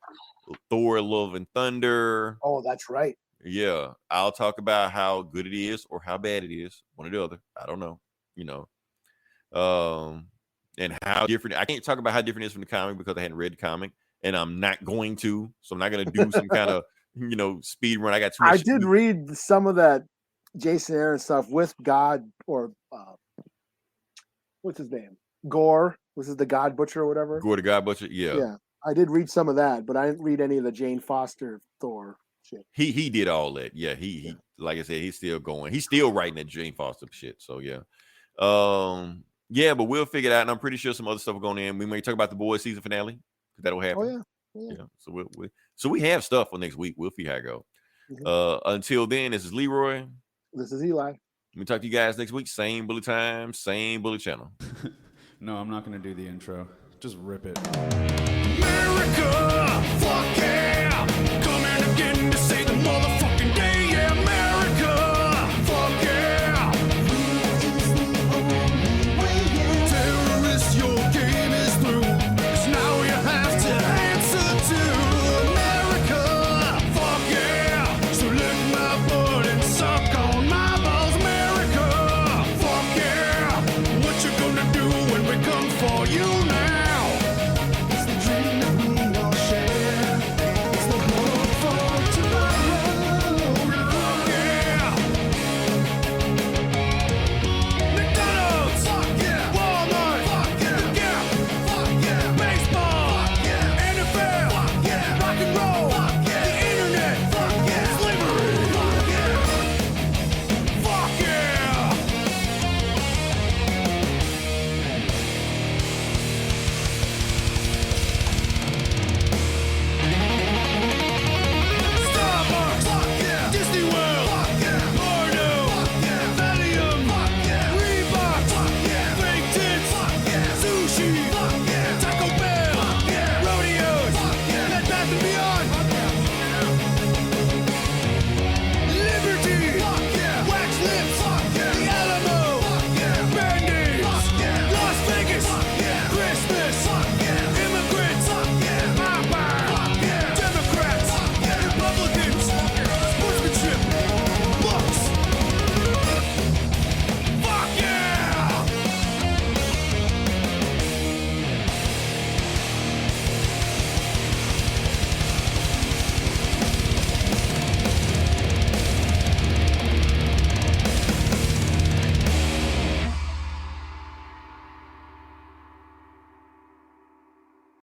Thor, Love and Thunder. Oh, that's right. Yeah, I'll talk about how good it is or how bad it is, one or the other. I don't know, you know. And how different. I can't talk about how different it is from the comic because I hadn't read the comic, and I'm not going to. So I'm not going to do some kind of, you know, speed run. I got too much. I did read some of that Jason Aaron stuff with God or what's his name? Gore. Was it the God Butcher or whatever? Gore the God Butcher. Yeah. Yeah. I did read some of that, but I didn't read any of the Jane Foster Thor shit. He did all that. Yeah. He like I said, he's still going. He's still writing that Jane Foster shit. So yeah. Yeah, but we'll figure it out, and I'm pretty sure some other stuff will go in. We may talk about the Boys season finale, because that'll happen. Oh yeah. So we have stuff for next week. We'll see how it goes. Mm-hmm. Until then, this is Leroy. This is Eli. We talk to you guys next week. Same bully time, same bully channel. No, I'm not going to do the intro. Just rip it. America!